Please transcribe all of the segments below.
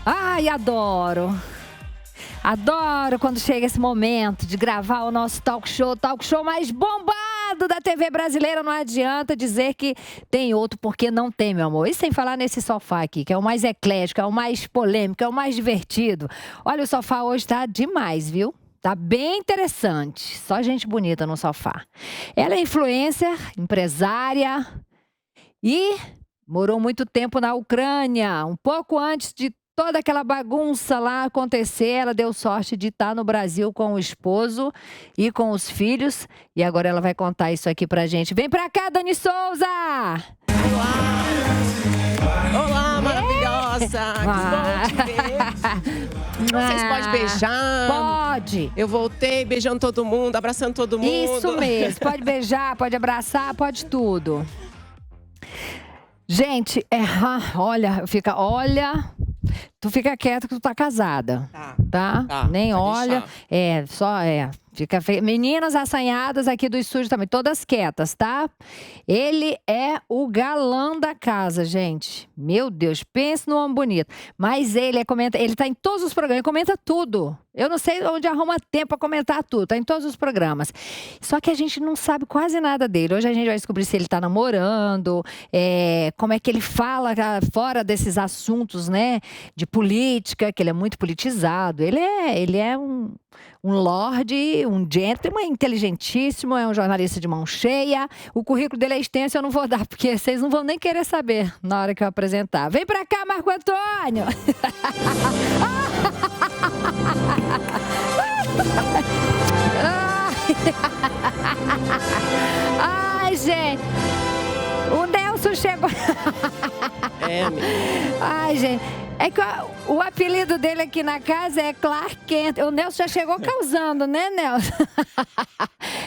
Ai, adoro. Adoro quando chega esse momento de gravar o nosso talk show mais bombado da TV brasileira. Não adianta dizer que tem outro, porque não tem, meu amor. E sem falar nesse sofá aqui, que é o mais eclético, é o mais polêmico, é o mais divertido. Olha, o sofá hoje tá demais, viu? Tá bem interessante. Só gente bonita no sofá. Ela é influencer, empresária e morou muito tempo na Ucrânia. Um pouco antes de toda aquela bagunça lá acontecer, ela deu sorte de estar no Brasil com o esposo e com os filhos. E agora ela vai contar isso aqui pra gente. Vem pra cá, Dani Souza! Olá! Olá, maravilhosa! Que bom te ver! Vocês podem beijar? Pode! Eu voltei beijando todo mundo, abraçando todo mundo. Isso mesmo, pode beijar, pode abraçar, pode tudo. Gente, olha, tu fica quieta que tu tá casada, tá? Nem olha, fica feio. Meninas assanhadas aqui do estúdio também, todas quietas, tá? Ele é o galã da casa, gente. Meu Deus, pense no homem bonito. Mas ele tá em todos os programas, ele comenta tudo. Eu não sei onde arruma tempo pra comentar tudo, tá em todos os programas. Só que a gente não sabe quase nada dele. Hoje a gente vai descobrir se ele tá namorando, como é que ele fala fora desses assuntos, né? De política, que ele é muito politizado. Ele é um lorde, um gentleman, inteligentíssimo, é um jornalista de mão cheia. O currículo dele é extenso, eu não vou dar, porque vocês não vão nem querer saber na hora que eu apresentar. Vem pra cá, Marco Antônio! Ai, gente! O Nelson chegou. Amiga. Ai, gente. É que o apelido dele aqui na casa é Clark Kent. O Nelson já chegou causando, né, Nelson?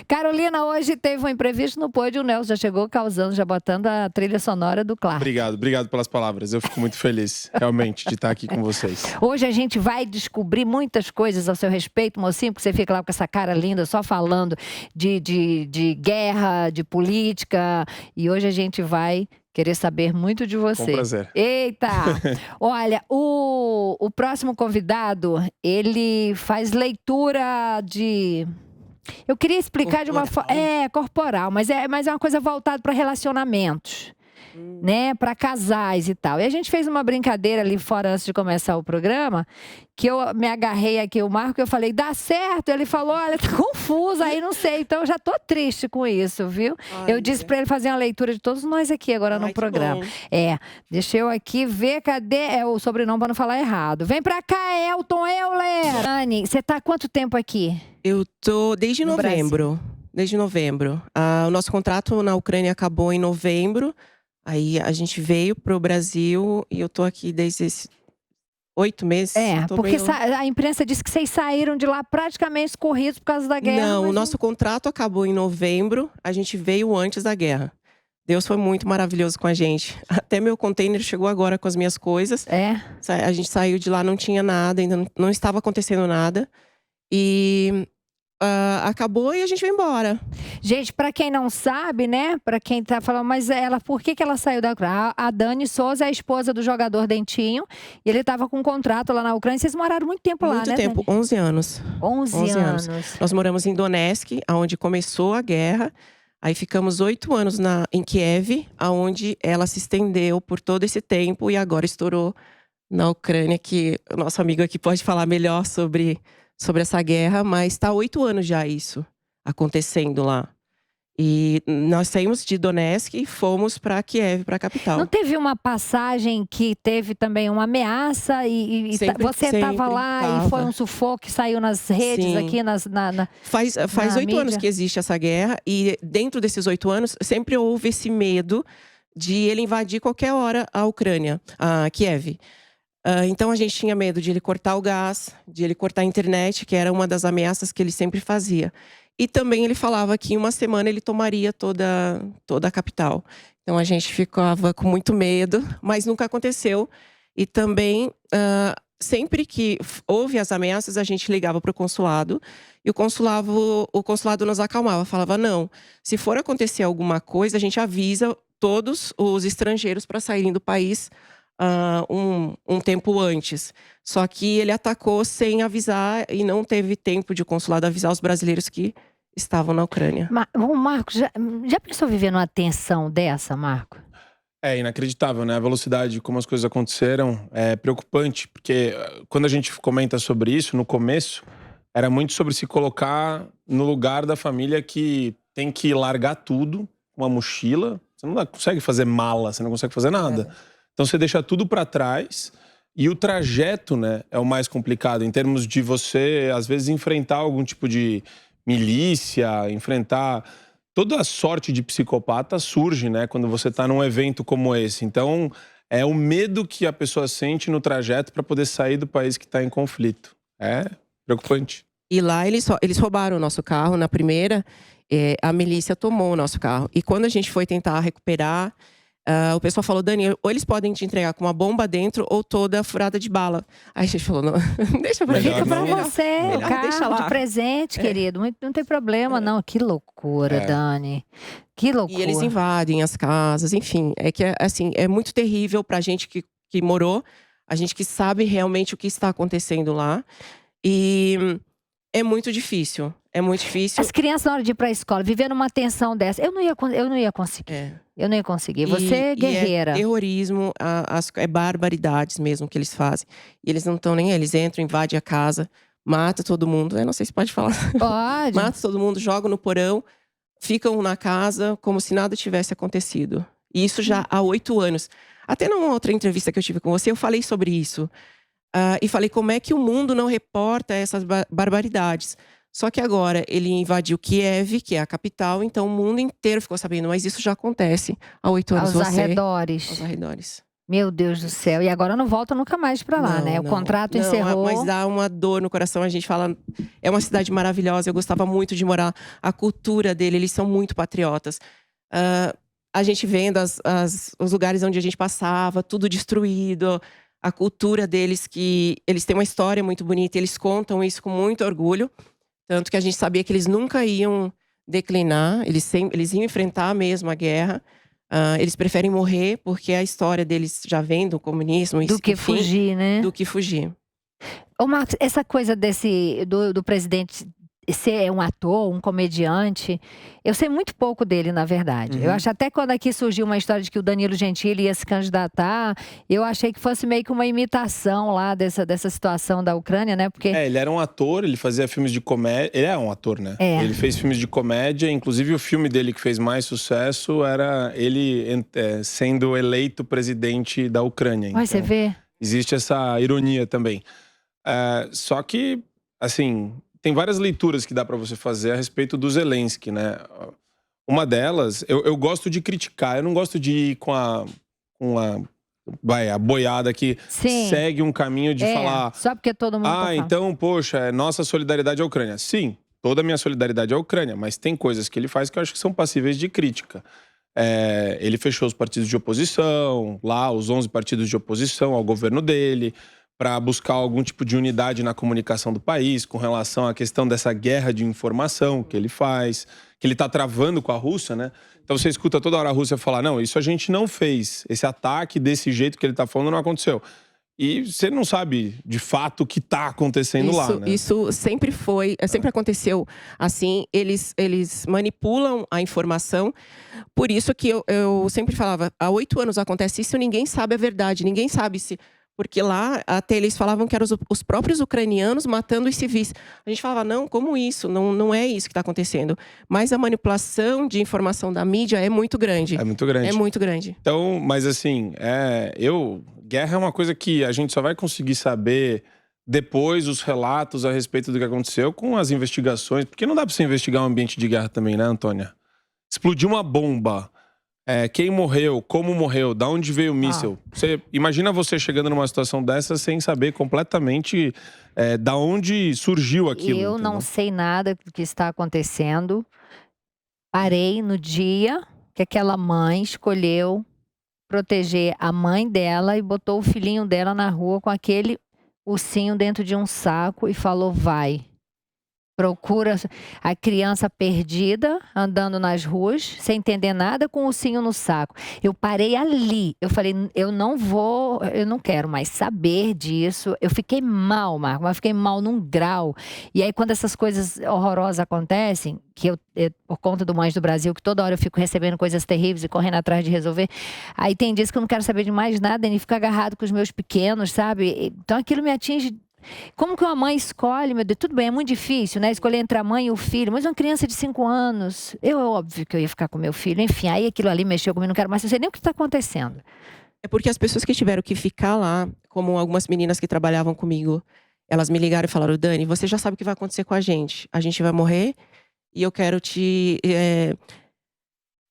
Carolina hoje teve um imprevisto, não pôde. O Nelson já chegou causando, já botando a trilha sonora do Clark. Obrigado pelas palavras. Eu fico muito feliz, realmente, de estar aqui com vocês. Hoje a gente vai descobrir muitas coisas ao seu respeito, mocinho, porque você fica lá com essa cara linda, só falando de guerra, de política. E hoje a gente vai querer saber muito de você. Com prazer. Eita! Olha, o próximo convidado, ele faz leitura de... Eu queria explicar de uma forma... corporal, mas é uma coisa voltada para relacionamentos. Né, para casais e tal. E a gente fez uma brincadeira ali fora antes de começar o programa, que eu me agarrei aqui o Marco e eu falei, dá certo? Ele falou, olha, tá confuso aí, não sei. Então eu já tô triste com isso, viu? Eu disse para ele fazer uma leitura de todos nós aqui agora no programa. Deixa eu aqui ver, cadê o sobrenome para não falar errado. Vem pra cá, Elton Euler! Anne, você tá há quanto tempo aqui? Eu tô desde novembro. Brasil. Desde novembro. O nosso contrato na Ucrânia acabou em novembro. Aí a gente veio pro Brasil e eu tô aqui desde esses 8 meses. Porque a imprensa disse que vocês saíram de lá praticamente corridos por causa da guerra. Não, o nosso contrato acabou em novembro, a gente veio antes da guerra. Deus foi muito maravilhoso com a gente. Até meu container chegou agora com as minhas coisas. A gente saiu de lá, não tinha nada, ainda não estava acontecendo nada. E... acabou e a gente veio embora. Gente, pra quem não sabe, né? Pra quem tá falando, mas por que ela saiu da Ucrânia? A Dani Souza é a esposa do jogador Dentinho. E ele tava com um contrato lá na Ucrânia. Vocês moraram muito tempo lá, né? Muito tempo, 11 anos. 11 anos. Nós moramos em Donetsk, onde começou a guerra. Aí ficamos 8 anos em Kiev, onde ela se estendeu por todo esse tempo. E agora estourou na Ucrânia, que o nosso amigo aqui pode falar melhor sobre essa guerra, mas está 8 anos já isso acontecendo lá. E nós saímos de Donetsk e fomos para Kiev, para a capital. Não teve uma passagem que teve também uma ameaça e você estava lá e foi um sufoco que saiu nas redes aqui, Faz 8 anos que existe essa guerra e dentro desses 8 anos sempre houve esse medo de ele invadir qualquer hora a Ucrânia, a Kiev. Então a gente tinha medo de ele cortar o gás, de ele cortar a internet, que era uma das ameaças que ele sempre fazia. E também ele falava que em uma semana ele tomaria toda a capital. Então a gente ficava com muito medo, mas nunca aconteceu. E também, sempre que houve as ameaças, a gente ligava para o consulado. E o consulado nos acalmava, falava, não, se for acontecer alguma coisa, a gente avisa todos os estrangeiros para saírem do país um tempo antes. Só que ele atacou sem avisar e não teve tempo de o consulado avisar os brasileiros que estavam na Ucrânia. Marco, já pensou viver numa tensão dessa, Marco? É inacreditável, né? A velocidade, como as coisas aconteceram, é preocupante. Porque quando a gente comenta sobre isso, no começo, era muito sobre se colocar no lugar da família que tem que largar tudo, uma mochila. Você não consegue fazer mala, você não consegue fazer nada. Então você deixa tudo para trás. E o trajeto, né, é o mais complicado. Em termos de você, às vezes, enfrentar algum tipo de milícia, enfrentar... Toda a sorte de psicopata surge, né, quando você está num evento como esse. Então, é o medo que a pessoa sente no trajeto para poder sair do país que está em conflito. É preocupante. E lá eles roubaram o nosso carro na primeira. A milícia tomou o nosso carro. E quando a gente foi tentar recuperar, o pessoal falou: Dani, ou eles podem te entregar com uma bomba dentro ou toda furada de bala. Aí a gente falou: não, deixa pra Fica pra melhor, você, o carro deixa lá. de presente, querido. Não tem problema, não. Que loucura, Dani. Que loucura. E eles invadem as casas, enfim. É que, assim, é muito terrível pra gente que morou. A gente que sabe realmente o que está acontecendo lá. E é muito difícil. É muito difícil. As crianças, na hora de ir pra escola, vivendo uma tensão dessa, eu não ia conseguir. Eu não ia conseguir. Você é guerreira. É terrorismo, é barbaridades mesmo que eles fazem. E eles não estão nem aí. Eles entram, invadem a casa, mata todo mundo. Eu não sei se pode falar. Pode. Mata todo mundo, jogam no porão, ficam na casa como se nada tivesse acontecido. E isso já há 8 anos. Até numa outra entrevista que eu tive com você, eu falei sobre isso. E falei como é que o mundo não reporta essas barbaridades. Só que agora ele invadiu Kiev, que é a capital, então o mundo inteiro ficou sabendo. Mas isso já acontece há 8 anos. Aos arredores. Aos arredores. Meu Deus do céu. E agora não volta nunca mais pra lá, né? O contrato encerrou. Mas dá uma dor no coração. A gente fala, é uma cidade maravilhosa. Eu gostava muito de morar. A cultura dele, eles são muito patriotas. A gente vendo os lugares onde a gente passava, tudo destruído. A cultura deles, que eles têm uma história muito bonita. Eles contam isso com muito orgulho. Tanto que a gente sabia que eles nunca iam declinar. Eles iam enfrentar mesmo a guerra. Eles preferem morrer, porque a história deles já vem do comunismo. Do que fugir, né? Do que fugir. Ô, Marcos, essa coisa do presidente ser um ator, um comediante, eu sei muito pouco dele, na verdade. Eu acho até quando aqui surgiu uma história de que o Danilo Gentili ia se candidatar, eu achei que fosse meio que uma imitação lá dessa situação da Ucrânia, né? Porque... ele era um ator, ele fazia filmes de comédia. Ele é um ator, né? Ele fez filmes de comédia, inclusive o filme dele que fez mais sucesso era ele sendo eleito presidente da Ucrânia. Mas você vê? Existe essa ironia também. Só que, assim, tem várias leituras que dá pra você fazer a respeito do Zelensky, né? Uma delas, eu gosto de criticar, eu não gosto de ir com a boiada que segue um caminho de falar... Só porque todo mundo então, poxa, nossa solidariedade à Ucrânia. Sim, toda a minha solidariedade à Ucrânia, mas tem coisas que ele faz que eu acho que são passíveis de crítica. Ele fechou os partidos de oposição, lá os 11 partidos de oposição ao governo dele, para buscar algum tipo de unidade na comunicação do país com relação à questão dessa guerra de informação que ele faz, que ele está travando com a Rússia, né? Então você escuta toda hora a Rússia falar, não, isso a gente não fez, esse ataque desse jeito que ele está falando não aconteceu. E você não sabe, de fato, o que está acontecendo lá, né? Isso sempre sempre aconteceu assim. Eles manipulam a informação. Por isso que eu sempre falava, há 8 anos acontece isso, ninguém sabe a verdade, ninguém sabe se... Porque lá, até eles falavam que eram os próprios ucranianos matando os civis. A gente falava, não, como isso? Não é isso que está acontecendo. Mas a manipulação de informação da mídia é muito grande. É muito grande. É muito grande. Então, mas assim, guerra é uma coisa que a gente só vai conseguir saber depois os relatos a respeito do que aconteceu com as investigações. Porque não dá para você investigar um ambiente de guerra também, né, Antônia? Explodiu uma bomba. Quem morreu, como morreu, da onde veio o míssil. Imagina você chegando numa situação dessa sem saber completamente da onde surgiu aquilo. Eu não sei nada do que está acontecendo. Parei no dia que aquela mãe escolheu proteger a mãe dela e botou o filhinho dela na rua com aquele ursinho dentro de um saco e falou, vai. Procura a criança perdida, andando nas ruas, sem entender nada, com o ursinho no saco. Eu parei ali. Eu falei, eu não quero mais saber disso. Eu fiquei mal, Marco, mas fiquei mal num grau. E aí, quando essas coisas horrorosas acontecem, que eu por conta do Mães do Brasil, que toda hora eu fico recebendo coisas terríveis e correndo atrás de resolver, aí tem dias que eu não quero saber de mais nada, nem fico agarrado com os meus pequenos, sabe? Então aquilo me atinge. Como que uma mãe escolhe, meu Deus? Tudo bem, é muito difícil, né? Escolher entre a mãe e o filho. Mas uma criança de 5 anos, é óbvio que eu ia ficar com meu filho. Enfim, aí aquilo ali mexeu comigo, não quero mais, não sei nem o que está acontecendo. É porque as pessoas que tiveram que ficar lá, como algumas meninas que trabalhavam comigo, elas me ligaram e falaram, Dani, você já sabe o que vai acontecer com a gente. A gente vai morrer e eu quero te...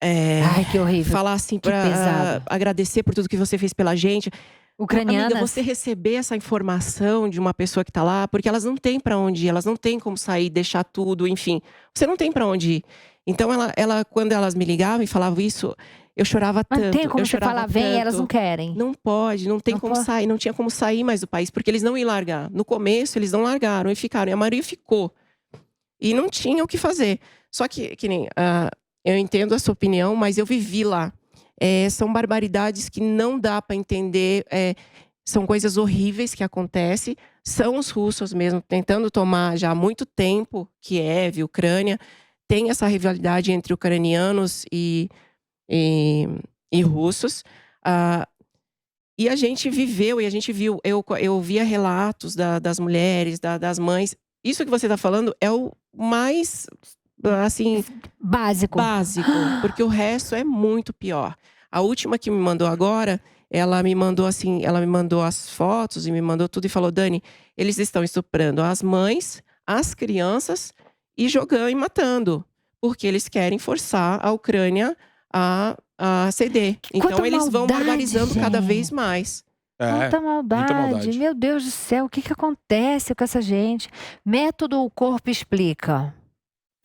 Ai, que horrível. Falar assim, pra agradecer por tudo que você fez pela gente. Ucranianas. Amiga, você receber essa informação de uma pessoa que tá lá, porque elas não têm pra onde ir, elas não têm como sair, deixar tudo, enfim. Você não tem pra onde ir. Então, quando elas me ligavam e falavam isso, eu chorava tanto. Mas tem como você falar, vem, e elas não querem. Não pode, não tem como sair, não tinha como sair mais do país, porque eles não iam largar. No começo, eles não largaram e ficaram, e a maioria ficou. E não tinha o que fazer. Só que nem, eu entendo a sua opinião, mas eu vivi lá. São barbaridades que não dá para entender, são coisas horríveis que acontecem. São os russos mesmo tentando tomar já há muito tempo Kiev, Ucrânia. Tem essa rivalidade entre ucranianos e russos. E a gente viveu, e a gente viu, eu via relatos das mulheres, das mães. Isso que você está falando é o mais... assim, básico, porque o resto é muito pior. A última que me mandou agora, ela me mandou as fotos e me mandou tudo e falou, Dani, eles estão estuprando as mães, as crianças e jogando e matando, porque eles querem forçar a Ucrânia a ceder. Então eles vão barbarizando cada vez mais. Muita maldade. Meu Deus do céu, o que acontece com essa gente? Método O Corpo Explica.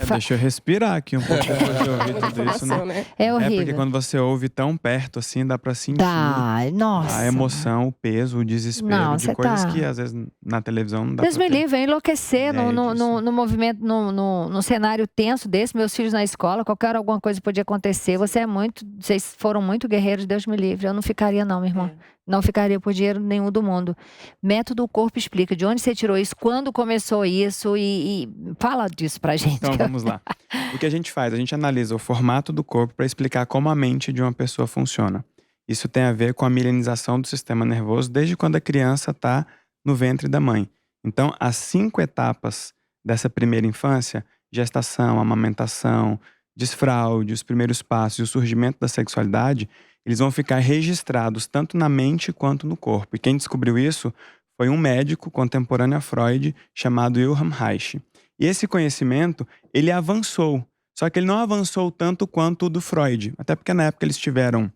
Deixa eu respirar aqui um pouco depois de ouvir tudo isso, né? É horrível. Porque quando você ouve tão perto assim, dá pra sentir nossa. a emoção, o peso, o desespero de coisas que às vezes na televisão não dá Deus pra me livre, é enlouquecer no movimento, no cenário tenso desse, meus filhos na escola, alguma coisa podia acontecer. Vocês foram muito guerreiros, Deus me livre. Eu não ficaria não, minha irmã. Não ficaria por dinheiro nenhum do mundo. Método O Corpo Explica. De onde você tirou isso? Quando começou isso? E fala disso pra gente. Então vamos lá. O que a gente faz? A gente analisa o formato do corpo para explicar como a mente de uma pessoa funciona. Isso tem a ver com a milenização do sistema nervoso desde quando a criança está no ventre da mãe. Então, as 5 etapas dessa primeira infância, gestação, amamentação, desfraude, os primeiros passos e o surgimento da sexualidade, eles vão ficar registrados tanto na mente quanto no corpo. E quem descobriu isso foi um médico contemporâneo a Freud chamado Wilhelm Reich. E esse conhecimento, ele avançou. Só que ele não avançou tanto quanto o do Freud. Até porque na época eles tiveram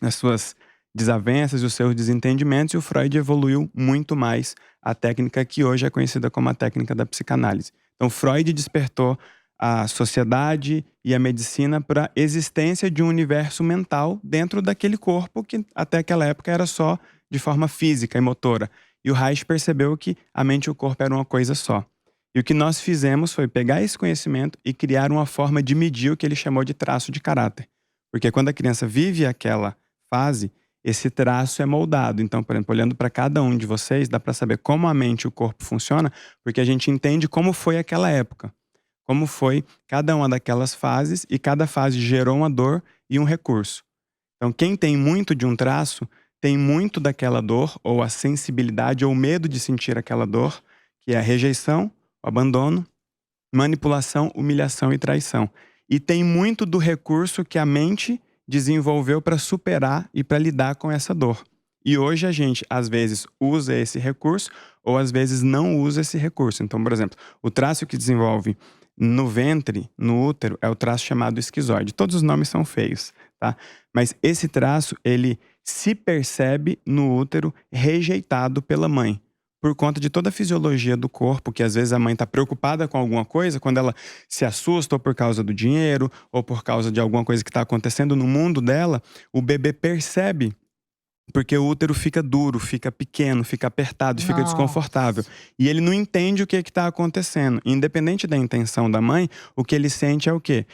as suas desavenças e os seus desentendimentos, e o Freud evoluiu muito mais a técnica que hoje é conhecida como a técnica da psicanálise. Então Freud despertou a sociedade e a medicina para a existência de um universo mental dentro daquele corpo que até aquela época era só de forma física e motora. E o Reich percebeu que a mente e o corpo eram uma coisa só. E o que nós fizemos foi pegar esse conhecimento e criar uma forma de medir o que ele chamou de traço de caráter. Porque quando a criança vive aquela fase, esse traço é moldado. Então, por exemplo, olhando para cada um de vocês, dá para saber como a mente e o corpo funciona, porque a gente entende como foi aquela época. Como foi cada uma daquelas fases, e cada fase gerou uma dor e um recurso. Então, quem tem muito de um traço, tem muito daquela dor, ou a sensibilidade, ou o medo de sentir aquela dor, que é a rejeição, o abandono, manipulação, humilhação e traição. E tem muito do recurso que a mente desenvolveu para superar e para lidar com essa dor. E hoje a gente, às vezes, usa esse recurso, ou às vezes não usa esse recurso. Então, por exemplo, o traço que desenvolve no ventre, no útero, é o traço chamado esquizoide. Todos os nomes são feios, tá? Mas esse traço, ele se percebe no útero rejeitado pela mãe, por conta de toda a fisiologia do corpo, que às vezes a mãe está preocupada com alguma coisa, quando ela se assusta ou por causa do dinheiro, ou por causa de alguma coisa que está acontecendo no mundo dela, o bebê percebe Porque o útero fica duro, fica pequeno, fica apertado, fica desconfortável. E ele não entende o que está acontecendo. Independente da intenção da mãe, o que ele sente é o quê?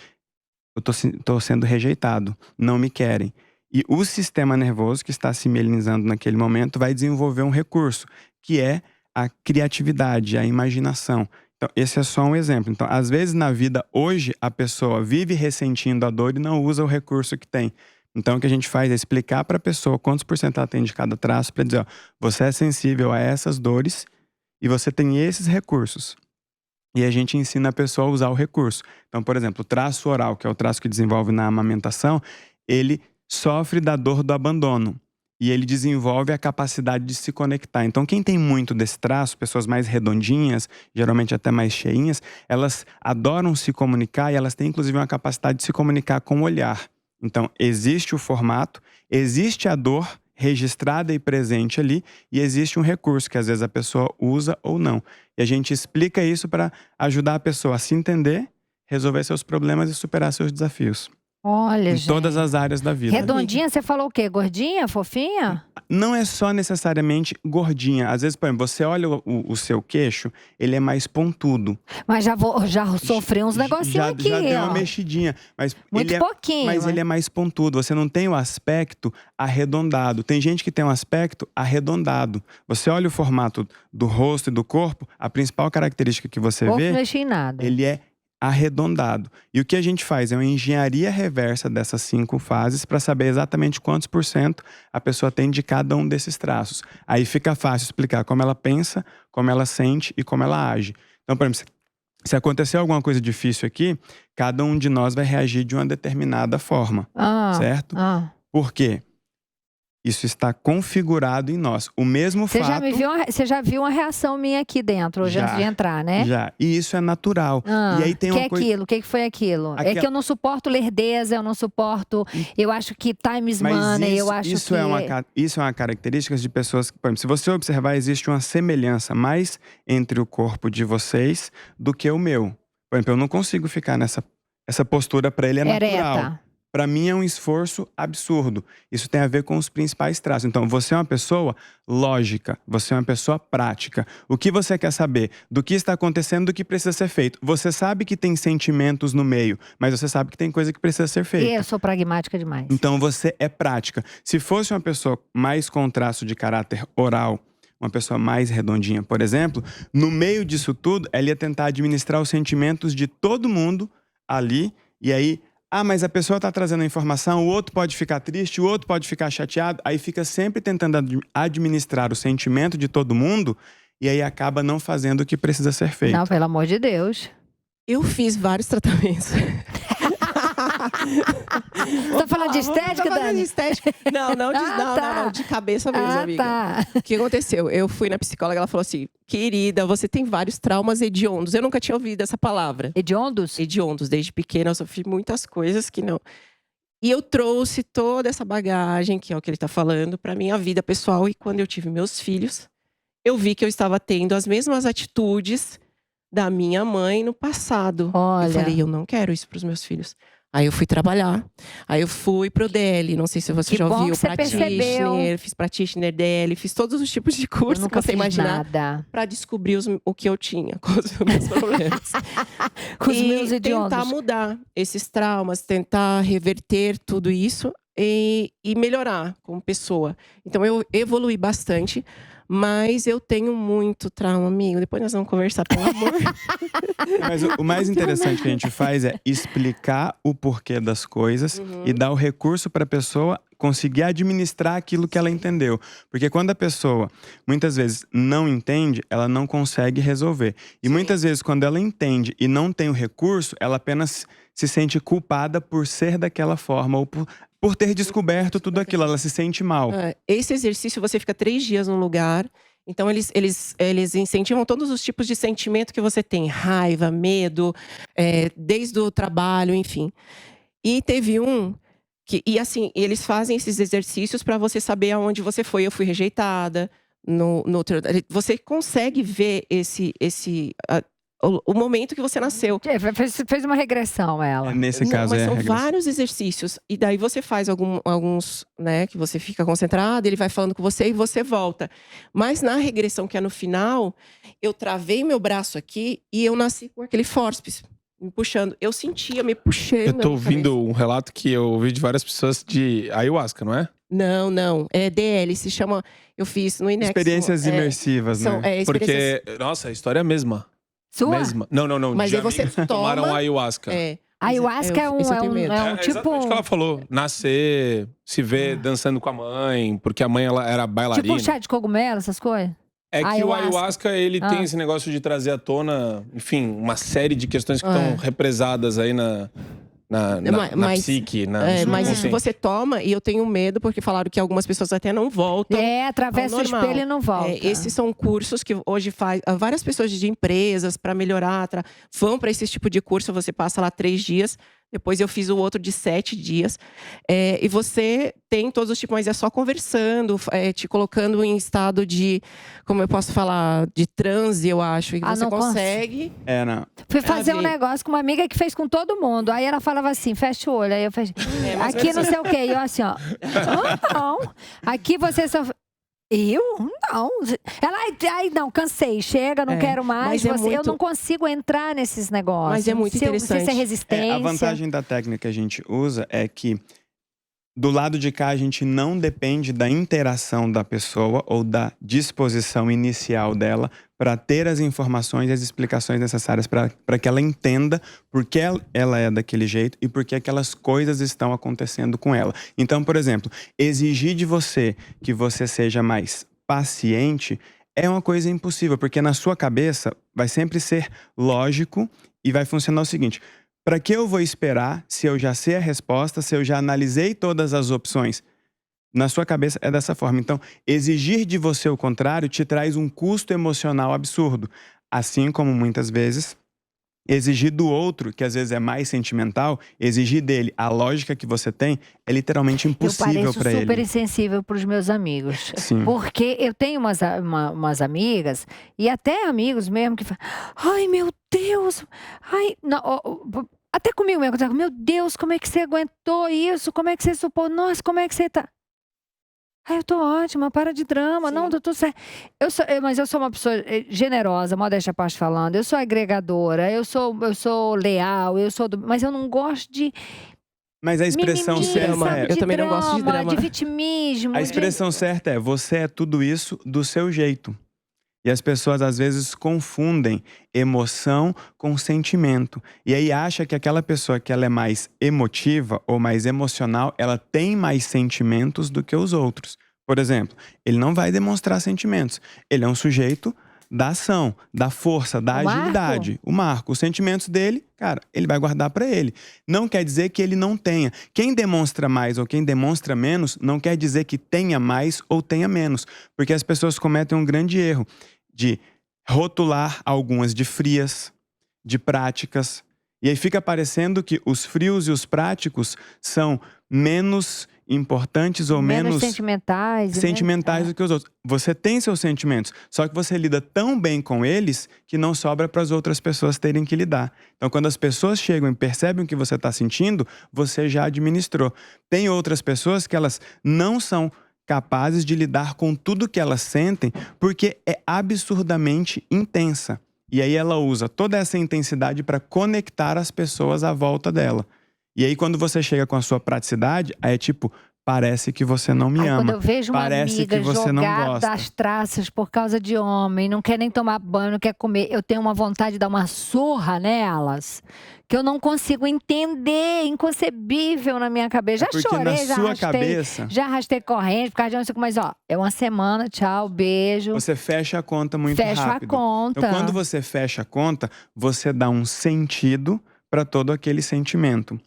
Eu tô sendo rejeitado, não me querem. E o sistema nervoso que está se mielinizando naquele momento vai desenvolver um recurso, que é a criatividade, a imaginação. Então, esse é só um exemplo. Então, às vezes na vida hoje, a pessoa vive ressentindo a dor e não usa o recurso que tem. Então, o que a gente faz é explicar para a pessoa quantos por cento ela tem de cada traço, para dizer, ó, você é sensível a essas dores e você tem esses recursos. E a gente ensina a pessoa a usar o recurso. Então, por exemplo, o traço oral, que é o traço que desenvolve na amamentação, ele sofre da dor do abandono. E ele desenvolve a capacidade de se conectar. Então, quem tem muito desse traço, pessoas mais redondinhas, geralmente até mais cheinhas, elas adoram se comunicar e elas têm, inclusive, uma capacidade de se comunicar com o olhar. Então, existe o formato, existe a dor registrada e presente ali, e existe um recurso que às vezes a pessoa usa ou não. E a gente explica isso para ajudar a pessoa a se entender, resolver seus problemas e superar seus desafios. Olha, em todas as áreas da vida. Redondinha, você falou o quê? Gordinha? Fofinha? Não é só necessariamente gordinha. Às vezes, por exemplo, você olha o seu queixo, ele é mais pontudo. Mas já sofri uns negocinhos aqui, já deu uma mexidinha. Mas muito pouquinho. Mas ele é mais pontudo. Você não tem o aspecto arredondado. Tem gente que tem um aspecto arredondado. Você olha o formato do rosto e do corpo, a principal característica que você vê… Não mexi em nada. Ele é arredondado. E o que a gente faz é uma engenharia reversa dessas 5 fases para saber exatamente quantos por cento a pessoa tem de cada um desses traços. Aí fica fácil explicar como ela pensa, como ela sente e como ela age. Então, por exemplo, se acontecer alguma coisa difícil aqui, cada um de nós vai reagir de uma determinada forma, certo? Por quê? Isso está configurado em nós. O mesmo fato… Você já viu uma reação minha aqui dentro, hoje antes de entrar, né? Já. E isso é natural. E aí tem uma coisa… aquilo? O que foi aquilo? É que eu não suporto lerdeza, eu não suporto… Eu acho que time is money, eu acho que… Isso é uma característica de pessoas… Por exemplo, se você observar, existe uma semelhança mais entre o corpo de vocês do que o meu. Por exemplo, eu não consigo ficar essa postura, para ele é natural. Ereta. Para mim é um esforço absurdo. Isso tem a ver com os principais traços. Então, você é uma pessoa lógica, você é uma pessoa prática. O que você quer saber? Do que está acontecendo, do que precisa ser feito. Você sabe que tem sentimentos no meio, mas você sabe que tem coisa que precisa ser feita. Eu sou pragmática demais. Então, você é prática. Se fosse uma pessoa mais com traço de caráter oral, uma pessoa mais redondinha, por exemplo, no meio disso tudo, ela ia tentar administrar os sentimentos de todo mundo ali, e aí… mas a pessoa está trazendo a informação, o outro pode ficar triste, o outro pode ficar chateado. Aí fica sempre tentando administrar o sentimento de todo mundo e aí acaba não fazendo o que precisa ser feito. Não, pelo amor de Deus. Eu fiz vários tratamentos. Você tá falando de estética, Dani? De estética. Não, de cabeça mesmo, amiga. Tá. O que aconteceu? Eu fui na psicóloga, ela falou assim, querida, você tem vários traumas hediondos. Eu nunca tinha ouvido essa palavra. Hediondos? Hediondos. Desde pequena eu sofri muitas coisas que não… E eu trouxe toda essa bagagem, que é o que ele tá falando, pra minha vida pessoal. E quando eu tive meus filhos, eu vi que eu estava tendo as mesmas atitudes da minha mãe no passado. Olha. Eu falei, eu não quero isso pros meus filhos. Aí eu fui trabalhar, aí eu fui pro DL, não sei se você já ouviu, practitioner, fiz practitioner, DL, fiz todos os tipos de curso que você imaginar pra descobrir o que eu tinha com os meus problemas. Com os meus hediondos. Tentar mudar esses traumas, tentar reverter tudo isso e melhorar como pessoa. Então eu evoluí bastante. Mas eu tenho muito trauma, amigo. Depois nós vamos conversar, pelo amor. Mas o mais interessante que a gente faz é explicar o porquê das coisas e dar o recurso para a pessoa conseguir administrar aquilo que ela entendeu. Porque quando a pessoa, muitas vezes, não entende, ela não consegue resolver. E muitas vezes, quando ela entende e não tem o recurso, ela apenas se sente culpada por ser daquela forma ou por ter descoberto tudo aquilo, ela se sente mal. Esse exercício, você fica 3 dias num lugar. Então, eles incentivam todos os tipos de sentimento que você tem. Raiva, medo, desde o trabalho, enfim. E teve um… E assim, eles fazem esses exercícios para você saber aonde você foi. Eu fui rejeitada. Você consegue ver o momento que você nasceu. Fez uma regressão, ela. Nesse caso, mas são regressão. vários exercícios. E daí você faz alguns, né, que você fica concentrado, ele vai falando com você e você volta. Mas na regressão, que é no final, eu travei meu braço aqui e eu nasci com aquele fórceps me puxando. Eu sentia, me puxando. Eu tô ouvindo um relato que eu ouvi de várias pessoas de ayahuasca, não é? Não. É DL, se chama... Eu fiz no Inexo. Experiências imersivas, né? Porque, nossa, a história é a mesma. Sua? Mesma. Não. Mas aí você tomaram ayahuasca. Ayahuasca é um tipo... Exatamente o que ela falou. Nascer, se ver dançando com a mãe, porque a mãe ela era bailarina. Tipo chá de cogumelo, essas coisas? É que o ayahuasca, ele tem esse negócio de trazer à tona, enfim, uma série de questões que estão represadas aí na psique, mas isso você toma, e eu tenho medo, porque falaram que algumas pessoas até não voltam. Atravessa o espelho e não volta. Esses são cursos que hoje faz várias pessoas de empresas para melhorar, vão para esse tipo de curso, você passa lá 3 dias. Depois eu fiz o outro de 7 dias. E você tem todos os tipos, mas é só conversando, te colocando em estado de, como eu posso falar, de transe, eu acho. E você consegue. Não. Fui fazer um negócio com uma amiga que fez com todo mundo. Aí ela falava assim, fecha o olho. Aí eu fechei. Aqui não sei o quê. E eu assim, ó. Não. Aqui você só... Eu? Não. Ela, não, cansei, chega, não quero mais. Eu não consigo entrar nesses negócios. Mas é muito interessante. Não sei se é resistência. A vantagem da técnica que a gente usa é que do lado de cá a gente não depende da interação da pessoa ou da disposição inicial dela para ter as informações e as explicações necessárias para que ela entenda por que ela é daquele jeito e por que aquelas coisas estão acontecendo com ela. Então, por exemplo, exigir de você que você seja mais paciente é uma coisa impossível, porque na sua cabeça vai sempre ser lógico e vai funcionar o seguinte: para que eu vou esperar se eu já sei a resposta, se eu já analisei todas as opções? Na sua cabeça é dessa forma. Então, exigir de você o contrário te traz um custo emocional absurdo. Assim como muitas vezes, exigir do outro, que às vezes é mais sentimental, exigir dele a lógica que você tem é literalmente impossível para ele. Eu pareço super insensível para os meus amigos. Sim. Porque eu tenho umas amigas, e até amigos mesmo, que falam: ai, meu Deus! Ai, não, até comigo mesmo, meu Deus, como é que você aguentou isso? Como é que você supôs? Nossa, como é que você tá? Eu tô ótima, para de drama. Sim. Não, tô tudo certo. Mas eu sou uma pessoa generosa, modéstia à parte falando. Eu sou agregadora, eu sou leal, mas eu não gosto de... Mas a expressão certa eu também não gosto de drama. De vitimismo. A expressão certa é: você é tudo isso do seu jeito. E as pessoas às vezes confundem emoção com sentimento. E aí acha que aquela pessoa que ela é mais emotiva ou mais emocional, ela tem mais sentimentos do que os outros. Por exemplo, ele não vai demonstrar sentimentos. Ele é um sujeito da ação, da força, da agilidade. O Marco, os sentimentos dele, cara, ele vai guardar para ele. Não quer dizer que ele não tenha. Quem demonstra mais ou quem demonstra menos, não quer dizer que tenha mais ou tenha menos. Porque as pessoas cometem um grande erro de rotular algumas de frias, de práticas. E aí fica parecendo que os frios e os práticos são menos importantes ou menos sentimentais do que os outros. Você tem seus sentimentos, só que você lida tão bem com eles que não sobra para as outras pessoas terem que lidar. Então, quando as pessoas chegam e percebem o que você está sentindo, você já administrou. Tem outras pessoas que elas não são capazes de lidar com tudo que elas sentem porque é absurdamente intensa. E aí ela usa toda essa intensidade para conectar as pessoas à volta dela. E aí quando você chega com a sua praticidade, aí é tipo: parece que você não me ama. Quando eu vejo uma amiga jogada às traças por causa de homem, não quer nem tomar banho, não quer comer, eu tenho uma vontade de dar uma surra nelas, que eu não consigo entender, inconcebível na minha cabeça. Já chorei, já arrastei corrente, por causa de não sei como, mas é uma semana, tchau, beijo. Você fecha a conta muito rápido. Fecha a conta. Então, quando você fecha a conta, você dá um sentido para todo aquele sentimento.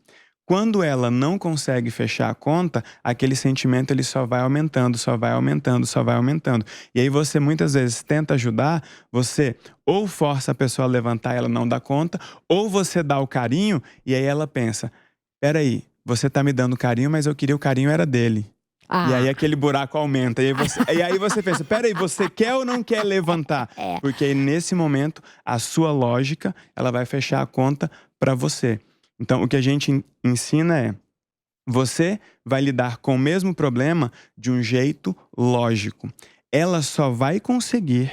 Quando ela não consegue fechar a conta, aquele sentimento ele só vai aumentando, só vai aumentando, só vai aumentando. E aí você muitas vezes tenta ajudar, você ou força a pessoa a levantar e ela não dá conta, ou você dá o carinho e aí ela pensa: peraí, você tá me dando carinho, mas eu queria o carinho era dele. E aí aquele buraco aumenta. E aí você pensa, peraí, você quer ou não quer levantar? Porque aí nesse momento, a sua lógica, ela vai fechar a conta para você. Então, o que a gente ensina é, você vai lidar com o mesmo problema de um jeito lógico. Ela só vai conseguir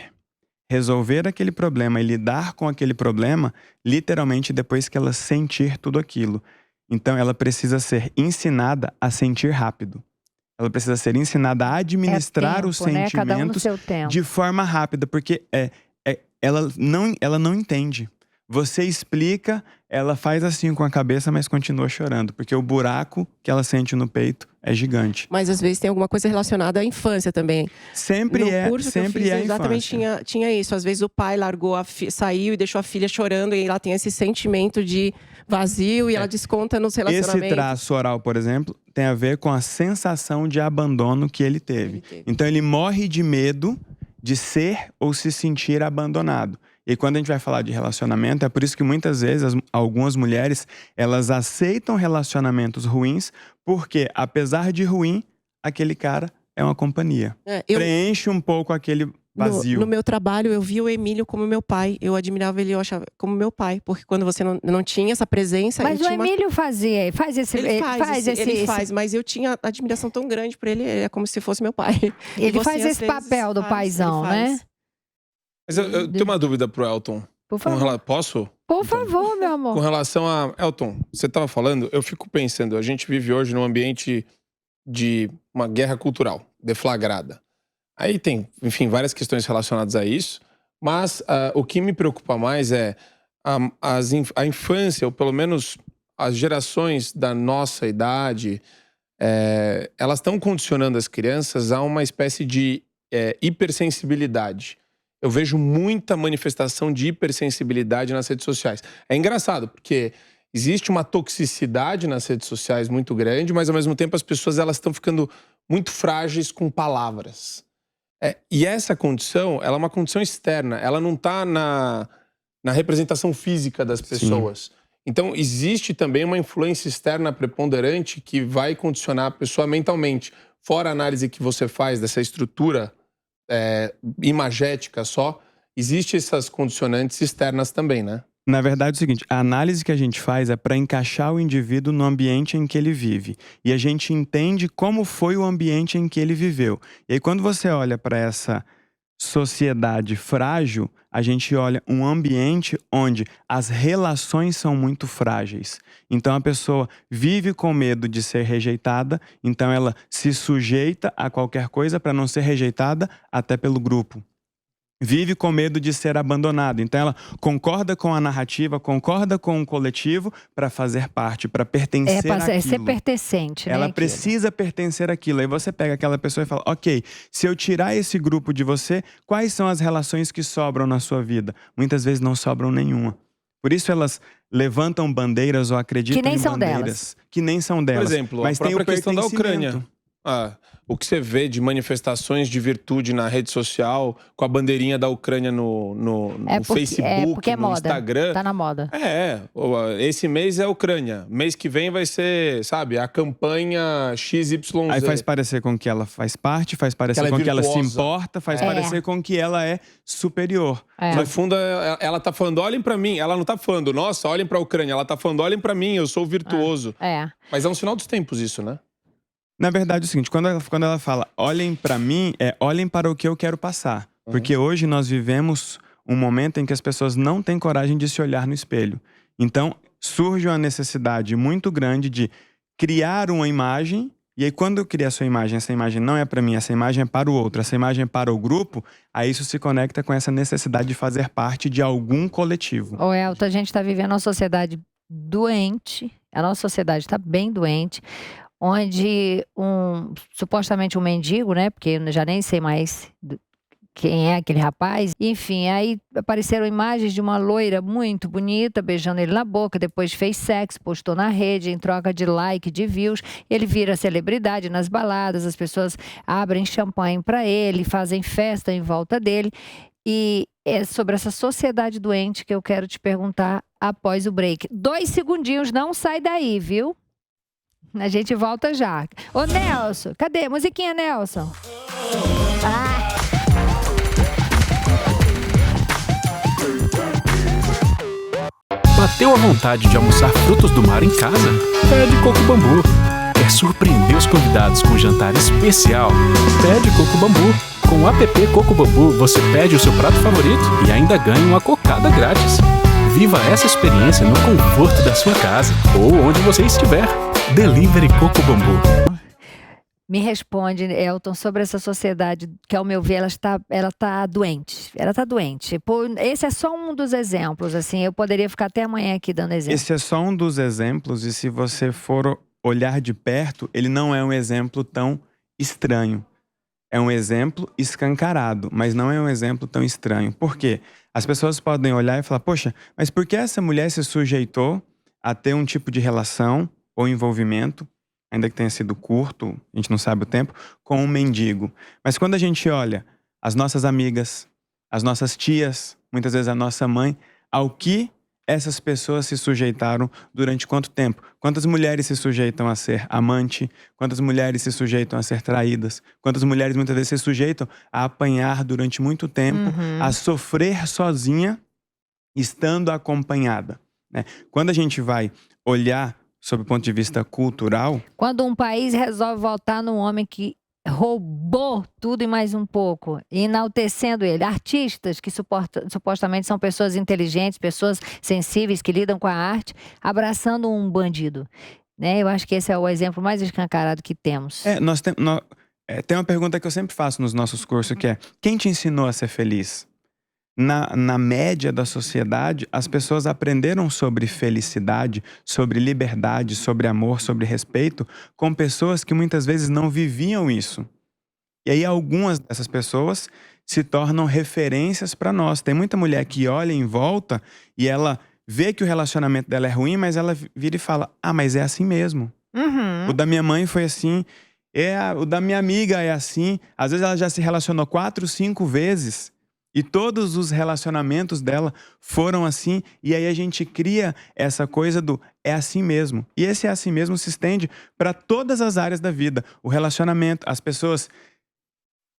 resolver aquele problema e lidar com aquele problema, literalmente, depois que ela sentir tudo aquilo. Então, ela precisa ser ensinada a sentir rápido. Ela precisa ser ensinada a administrar os sentimentos, né? Cada um no seu tempo. De forma rápida, porque ela não entende. Você explica, ela faz assim com a cabeça, mas continua chorando. Porque o buraco que ela sente no peito é gigante. Mas às vezes tem alguma coisa relacionada à infância também. Sempre no é, curso sempre que eu fiz, é a exatamente infância. tinha isso. Às vezes o pai largou, saiu e deixou a filha chorando. E ela tem esse sentimento de vazio e ela desconta nos relacionamentos. Esse traço oral, por exemplo, tem a ver com a sensação de abandono que ele teve. Então ele morre de medo de ser ou se sentir abandonado. E quando a gente vai falar de relacionamento, é por isso que muitas vezes algumas mulheres, elas aceitam relacionamentos ruins, porque apesar de ruim, aquele cara é uma companhia. Preenche um pouco aquele vazio. No meu trabalho, eu vi o Emílio como meu pai. Eu admirava ele, eu achava como meu pai. Porque quando você não tinha essa presença... Mas o Emílio faz esse... Mas eu tinha admiração tão grande por ele. É como se fosse meu pai. Ele faz esse papel do paizão, né? Mas eu tenho uma dúvida pro Elton. Por favor. Posso? Por favor, meu amor. Com relação a... Elton, você estava falando, eu fico pensando, a gente vive hoje num ambiente de uma guerra cultural deflagrada. Aí tem, enfim, várias questões relacionadas a isso, mas o que me preocupa mais é a infância, ou pelo menos as gerações da nossa idade, elas estão condicionando as crianças a uma espécie de hipersensibilidade. Eu vejo muita manifestação de hipersensibilidade nas redes sociais. É engraçado, porque existe uma toxicidade nas redes sociais muito grande, mas ao mesmo tempo as pessoas elas estão ficando muito frágeis com palavras. E essa condição, ela é uma condição externa, ela não está na representação física das pessoas. Sim. Então existe também uma influência externa preponderante que vai condicionar a pessoa mentalmente. Fora a análise que você faz dessa estrutura imagética só, existem essas condicionantes externas também, né? Na verdade é o seguinte, a análise que a gente faz é para encaixar o indivíduo no ambiente em que ele vive. E a gente entende como foi o ambiente em que ele viveu. E aí quando você olha para essa sociedade frágil, a gente olha um ambiente onde as relações são muito frágeis. Então a pessoa vive com medo de ser rejeitada, então ela se sujeita a qualquer coisa para não ser rejeitada até pelo grupo. Vive com medo de ser abandonada. Então ela concorda com a narrativa, concorda com o coletivo para fazer parte, para pertencer àquilo. É ser pertencente, né? Ela precisa pertencer àquilo. Aí você pega aquela pessoa e fala, ok, se eu tirar esse grupo de você, quais são as relações que sobram na sua vida? Muitas vezes não sobram nenhuma. Por isso elas levantam bandeiras ou acreditam em bandeiras que nem são delas. Por exemplo, mas a própria tem o questão da Ucrânia. O que você vê de manifestações de virtude na rede social, com a bandeirinha da Ucrânia no Facebook, no moda. Instagram. Tá na moda. Esse mês é a Ucrânia. Mês que vem vai ser, sabe, a campanha XYZ. Aí faz parecer com que ela faz parte, faz parecer com que ela se importa, faz parecer com que ela é superior. No fundo, ela tá falando, olhem pra mim. Ela não tá falando, nossa, olhem pra Ucrânia. Ela tá falando, olhem pra mim, eu sou virtuoso. Mas é um sinal dos tempos isso, né? Na verdade é o seguinte, quando ela fala olhem para mim, olhem para o que eu quero passar. Porque hoje nós vivemos um momento em que as pessoas não têm coragem de se olhar no espelho. Então surge uma necessidade muito grande de criar uma imagem, e aí quando eu crio essa imagem não é para mim, essa imagem é para o outro, essa imagem é para o grupo, aí isso se conecta com essa necessidade de fazer parte de algum coletivo. Elton, a gente está vivendo uma sociedade doente, a nossa sociedade está bem doente, onde supostamente um mendigo, né? Porque eu já nem sei mais quem é aquele rapaz. Enfim, aí apareceram imagens de uma loira muito bonita, beijando ele na boca, depois fez sexo, postou na rede em troca de like, de views. Ele vira celebridade nas baladas, as pessoas abrem champanhe para ele, fazem festa em volta dele. E é sobre essa sociedade doente que eu quero te perguntar após o break. 2 segundinhos, não sai daí, viu? A gente volta já. Ô, Nelson, cadê? Musiquinha, Nelson. Bateu a vontade de almoçar frutos do mar em casa? Pede Coco Bambu. Quer surpreender os convidados com um jantar especial? Pede Coco Bambu. Com o app Coco Bambu, você pede o seu prato favorito e ainda ganha uma cocada grátis. Viva essa experiência no conforto da sua casa ou onde você estiver. Delivery Coco Bambu. Me responde, Elton, sobre essa sociedade que, ao meu ver, ela tá doente. Ela tá doente. Esse é só um dos exemplos, assim. Eu poderia ficar até amanhã aqui dando exemplos. Esse é só um dos exemplos, e se você for olhar de perto, ele não é um exemplo tão estranho. É um exemplo escancarado, mas não é um exemplo tão estranho. Por quê? As pessoas podem olhar e falar, poxa, mas por que essa mulher se sujeitou a ter um tipo de relação ou envolvimento, ainda que tenha sido curto, a gente não sabe o tempo, com um mendigo? Mas quando a gente olha as nossas amigas, as nossas tias, muitas vezes a nossa mãe, ao que essas pessoas se sujeitaram durante quanto tempo? Quantas mulheres se sujeitam a ser amante? Quantas mulheres se sujeitam a ser traídas? Quantas mulheres muitas vezes se sujeitam a apanhar durante muito tempo, a sofrer sozinha, estando acompanhada, né? Quando a gente vai olhar sob o ponto de vista cultural... Quando um país resolve votar num homem que roubou tudo e mais um pouco, enaltecendo ele. Artistas que supostamente são pessoas inteligentes, pessoas sensíveis que lidam com a arte, abraçando um bandido, né? Eu acho que esse é o exemplo mais escancarado que temos. Tem uma pergunta que eu sempre faço nos nossos cursos, que é: quem te ensinou a ser feliz? Na média da sociedade, as pessoas aprenderam sobre felicidade, sobre liberdade, sobre amor, sobre respeito, com pessoas que muitas vezes não viviam isso. E aí algumas dessas pessoas se tornam referências para nós. Tem muita mulher que olha em volta e ela vê que o relacionamento dela é ruim, mas ela vira e fala, mas é assim mesmo. O da minha mãe foi assim, o da minha amiga é assim. Às vezes ela já se relacionou 4, 5 vezes. E todos os relacionamentos dela foram assim. E aí a gente cria essa coisa do é assim mesmo. E esse é assim mesmo se estende para todas as áreas da vida. O relacionamento, as pessoas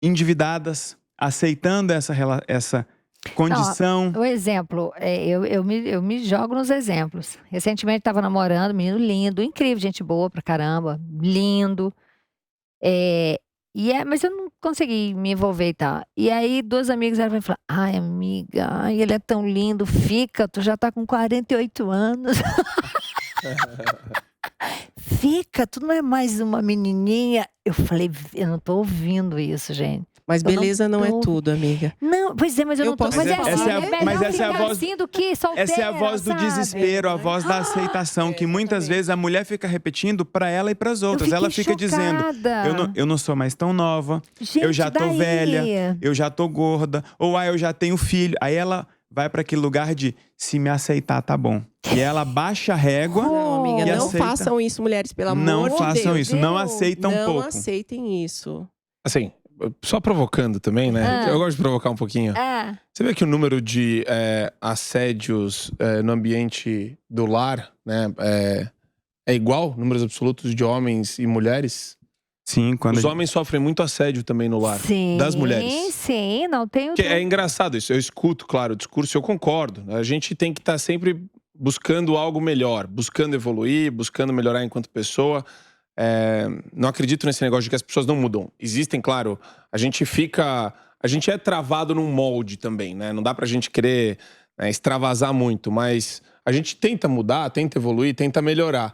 endividadas, aceitando essa condição. Não, o exemplo, eu me jogo nos exemplos. Recentemente estava namorando, menino lindo, incrível, gente boa pra caramba, lindo. Mas eu não consegui me envolver e tal. E aí, 2 amigas eram e falaram, ai, amiga, ele é tão lindo, fica, tu já tá com 48 anos. Fica, tu não é mais uma menininha. Eu falei, eu não tô ouvindo isso, gente. Mas beleza não é tudo, amiga. Não, pois é, mas eu não tô... Mas essa é a voz... assim do que solteira, essa é a voz do desespero, a voz da aceitação, que muitas vezes a mulher fica repetindo pra ela e pras outras. Ela fica dizendo, eu não sou mais tão nova, gente, eu já tô velha, eu já tô gorda, ou eu já tenho filho. Aí ela vai pra aquele lugar de, se me aceitar, tá bom. E ela baixa a régua. Não, amiga, não façam isso, mulheres, pelo amor de Deus. Não façam isso, não aceitam pouco. Não aceitem isso. Assim, só provocando também, né? Eu gosto de provocar um pouquinho. Você vê que o número de assédios no ambiente do lar, né, é igual, números absolutos de homens e mulheres? Sim, Os homens sofrem muito assédio também no lar, das mulheres. Sim, não tenho... É engraçado isso, eu escuto, claro, o discurso, eu concordo. A gente tem que estar sempre buscando algo melhor, buscando evoluir, buscando melhorar enquanto pessoa. Não acredito nesse negócio de que as pessoas não mudam. Existem, claro, a gente é travado num molde também, né? Não dá pra gente querer extravasar muito, mas a gente tenta mudar, tenta evoluir, tenta melhorar.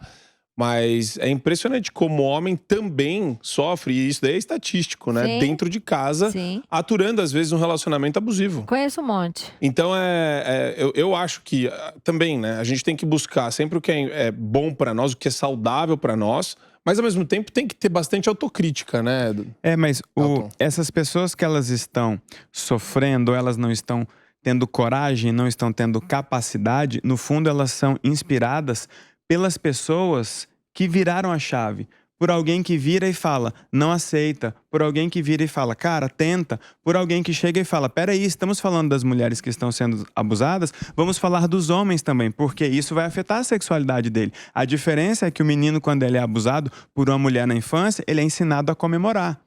Mas é impressionante como o homem também sofre, e isso daí é estatístico, né? Sim. Dentro de casa, aturando às vezes um relacionamento abusivo. Conheço um monte. Então eu acho que também, né? A gente tem que buscar sempre o que é bom pra nós, o que é saudável pra nós, mas ao mesmo tempo tem que ter bastante autocrítica, né? Mas essas pessoas que elas estão sofrendo, elas não estão tendo coragem, não estão tendo capacidade, no fundo elas são inspiradas pelas pessoas que viraram a chave. por alguém que vira e fala, não aceita, por alguém que vira e fala, cara, tenta, por alguém que chega e fala, peraí, estamos falando das mulheres que estão sendo abusadas, vamos falar dos homens também, porque isso vai afetar a sexualidade dele. A diferença é que o menino, quando ele é abusado por uma mulher na infância, ele é ensinado a comemorar.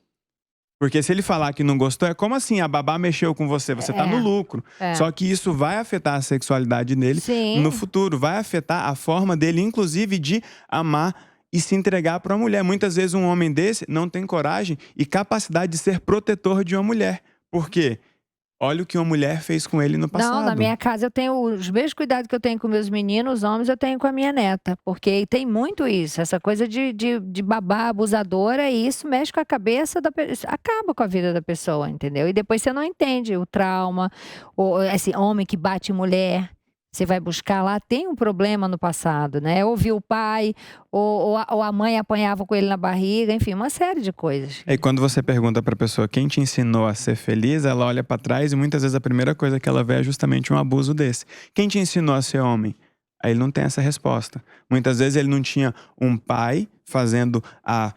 Porque se ele falar que não gostou, é como assim, a babá mexeu com você, você tá no lucro. Só que isso vai afetar a sexualidade dele no futuro, vai afetar a forma dele, inclusive, de amar e se entregar para uma mulher. Muitas vezes um homem desse não tem coragem e capacidade de ser protetor de uma mulher. Por quê? Olha o que uma mulher fez com ele no passado. Não, na minha casa eu tenho os mesmos cuidados que eu tenho com meus meninos, os homens, eu tenho com a minha neta. Porque tem muito isso, essa coisa de babá abusadora, e isso mexe com a cabeça da pessoa, acaba com a vida da pessoa, entendeu? E depois você não entende o trauma, esse homem que bate em mulher. Você vai buscar lá, tem um problema no passado, né? Ou viu o pai, ou a mãe apanhava com ele na barriga, enfim, uma série de coisas. E quando você pergunta pra pessoa quem te ensinou a ser feliz, ela olha pra trás e muitas vezes a primeira coisa que ela vê é justamente um abuso desse. Quem te ensinou a ser homem? Aí ele não tem essa resposta. Muitas vezes ele não tinha um pai fazendo a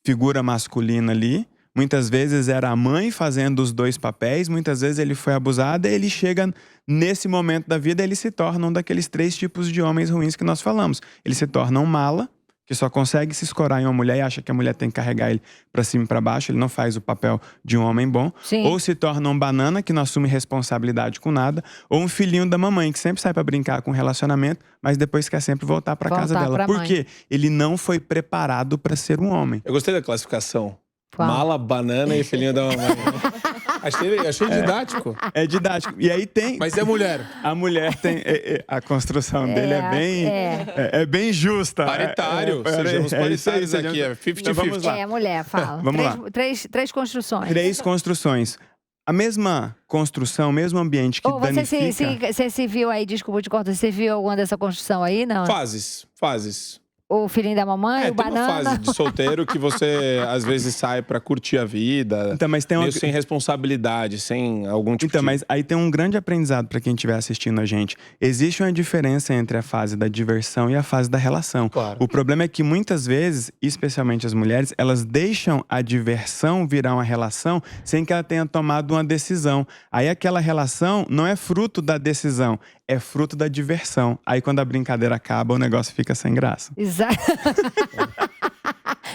figura masculina ali. Muitas vezes era a mãe fazendo os dois papéis, muitas vezes ele foi abusado e ele chega nesse momento da vida, ele se torna um daqueles 3 tipos de homens ruins que nós falamos. Ele se torna um mala, que só consegue se escorar em uma mulher e acha que a mulher tem que carregar ele pra cima e pra baixo, ele não faz o papel de um homem bom. Sim. Ou se torna um banana, que não assume responsabilidade com nada, ou um filhinho da mamãe, que sempre sai pra brincar com relacionamento, mas depois quer sempre voltar pra casa dela. Por quê? Ele não foi preparado pra ser um homem. Eu gostei da classificação. Qual? Mala, banana e filhinho da mamãe. Achei didático. É didático. E aí tem... Mas é mulher. A mulher tem... A construção dele é bem justa. Paritário. Sejamos paritários aqui. É 50-50. Então, É, mulher, fala. Vamos lá. Três construções. 3 construções. A mesma construção, o mesmo ambiente que danifica... Você se viu aí, desculpa te cortar, você viu alguma dessa construção aí, não? Fases. O filhinho da mamãe, o banana. Tem uma fase de solteiro que você, às vezes, sai pra curtir a vida. Então, mas tem meio sem responsabilidade, sem algum tipo Então, mas aí tem um grande aprendizado pra quem estiver assistindo a gente. Existe uma diferença entre a fase da diversão e a fase da relação. Claro. O problema é que muitas vezes, especialmente as mulheres, elas deixam a diversão virar uma relação sem que ela tenha tomado uma decisão. Aí aquela relação não é fruto da decisão, é fruto da diversão. Aí quando a brincadeira acaba, o negócio fica sem graça. Exato.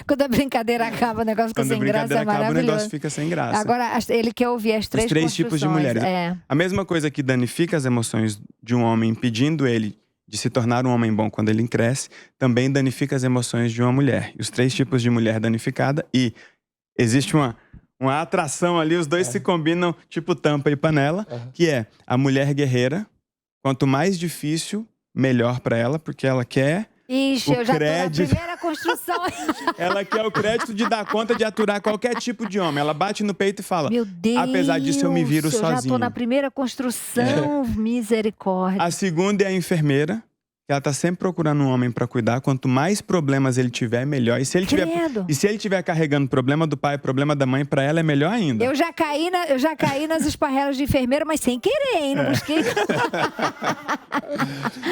Quando a brincadeira acaba, o negócio fica sem graça, é maravilhoso. Quando a brincadeira acaba, o negócio fica sem graça. Agora, ele quer ouvir as 3 construções. Os 3 tipos de mulheres. A mesma coisa que danifica as emoções de um homem, impedindo ele de se tornar um homem bom quando ele cresce, também danifica as emoções de uma mulher. E os 3 tipos de mulher danificada, e existe uma atração ali, os dois se combinam, tipo tampa e panela, que é a mulher guerreira. Quanto mais difícil, melhor pra ela, porque ela quer Ixi, eu já tô na primeira construção. Ela quer o crédito de dar conta de aturar qualquer tipo de homem. Ela bate no peito e fala, meu Deus, apesar disso eu me viro sozinha. Eu já tô na primeira construção, misericórdia. A segunda é a enfermeira. Ela tá sempre procurando um homem pra cuidar. Quanto mais problemas ele tiver, melhor. E se ele tiver carregando problema do pai, problema da mãe, pra ela é melhor ainda. Eu já caí nas esparrelas de enfermeira, mas sem querer, hein? Não busquei.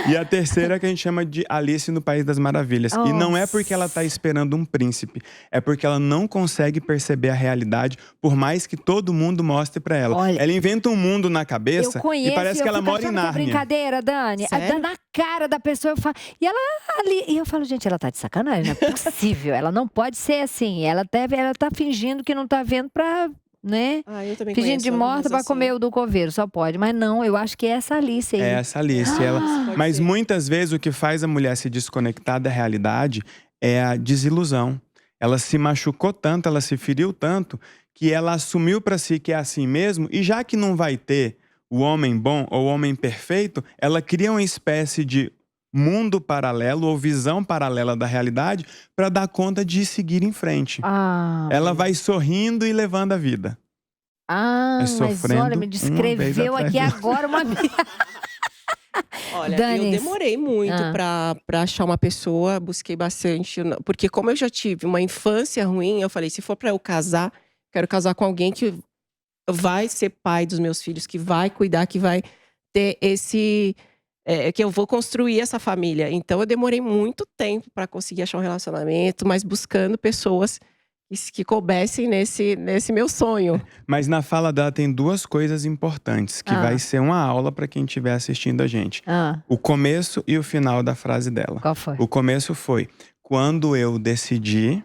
E a terceira que a gente chama de Alice no País das Maravilhas. E não é porque ela tá esperando um príncipe. É porque ela não consegue perceber a realidade, por mais que todo mundo mostre pra ela. Olha, ela inventa um mundo na cabeça e parece que ela mora em Nárnia. Brincadeira, Dani. Na cara da pessoa, eu falo, e ela ali, e eu falo, gente, ela tá de sacanagem, não é possível, ela não pode ser assim, ela tá fingindo que não tá vendo pra, né, eu também fingindo de morta pra comer o do coveiro, só pode, mas não, eu acho que é essa Alice aí. É essa Alice, mas muitas vezes o que faz a mulher se desconectar da realidade é a desilusão. Ela se machucou tanto, ela se feriu tanto, que ela assumiu pra si que é assim mesmo, e já que não vai ter o homem bom ou o homem perfeito, ela cria uma espécie de mundo paralelo ou visão paralela da realidade para dar conta de seguir em frente. Ela vai sorrindo e levando a vida. Mas olha, me descreveu aqui agora uma... Olha, eu demorei muito pra achar uma pessoa, busquei bastante, porque como eu já tive uma infância ruim, eu falei, se for pra eu casar, quero casar com alguém que vai ser pai dos meus filhos, que vai cuidar, que vai ter que eu vou construir essa família. Então eu demorei muito tempo para conseguir achar um relacionamento, mas buscando pessoas que coubessem nesse meu sonho. Mas na fala dela tem duas coisas importantes, que vai ser uma aula para quem estiver assistindo a gente. O começo e o final da frase dela. Qual foi? O começo foi, quando eu decidi,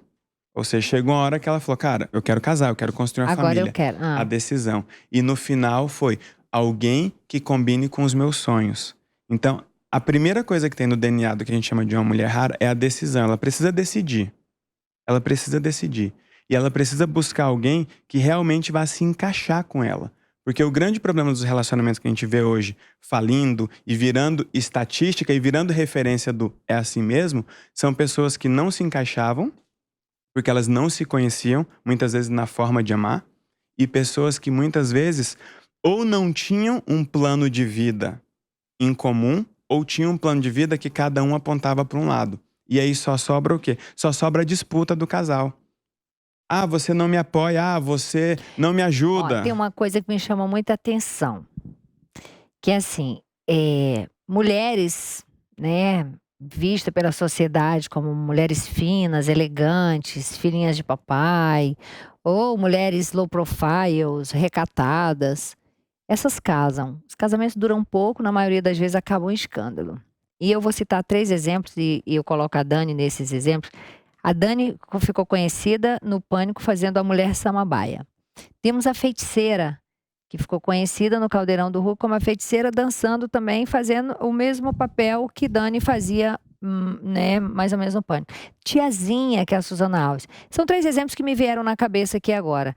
ou seja, chegou uma hora que ela falou, cara, eu quero casar, eu quero construir uma família. Agora eu quero. A decisão. E no final foi, alguém que combine com os meus sonhos. Então, a primeira coisa que tem no DNA do que a gente chama de uma mulher rara é a decisão. Ela precisa decidir. Ela precisa decidir. E ela precisa buscar alguém que realmente vá se encaixar com ela. Porque o grande problema dos relacionamentos que a gente vê hoje falindo e virando estatística e virando referência do é assim mesmo, são pessoas que não se encaixavam, porque elas não se conheciam, muitas vezes na forma de amar, e pessoas que muitas vezes ou não tinham um plano de vida em comum, ou tinham um plano de vida que cada um apontava para um lado. E aí só sobra o quê? Só sobra a disputa do casal. Ah, você não me apoia. Ah, você não me ajuda. Tem uma coisa que me chama muita atenção. Que é assim, mulheres, né, vistas pela sociedade como mulheres finas, elegantes, filhinhas de papai, ou mulheres low profiles, recatadas, essas casam. Os casamentos duram pouco, na maioria das vezes acabam em escândalo. E eu vou citar 3 exemplos, e eu coloco a Dani nesses exemplos. A Dani ficou conhecida no Pânico fazendo a mulher samambaia. Temos a Feiticeira, que ficou conhecida no Caldeirão do Hulk como a Feiticeira, dançando também, fazendo o mesmo papel que Dani fazia, né, mais ou menos no Pânico. Tiazinha, que é a Suzana Alves. São 3 exemplos que me vieram na cabeça aqui agora.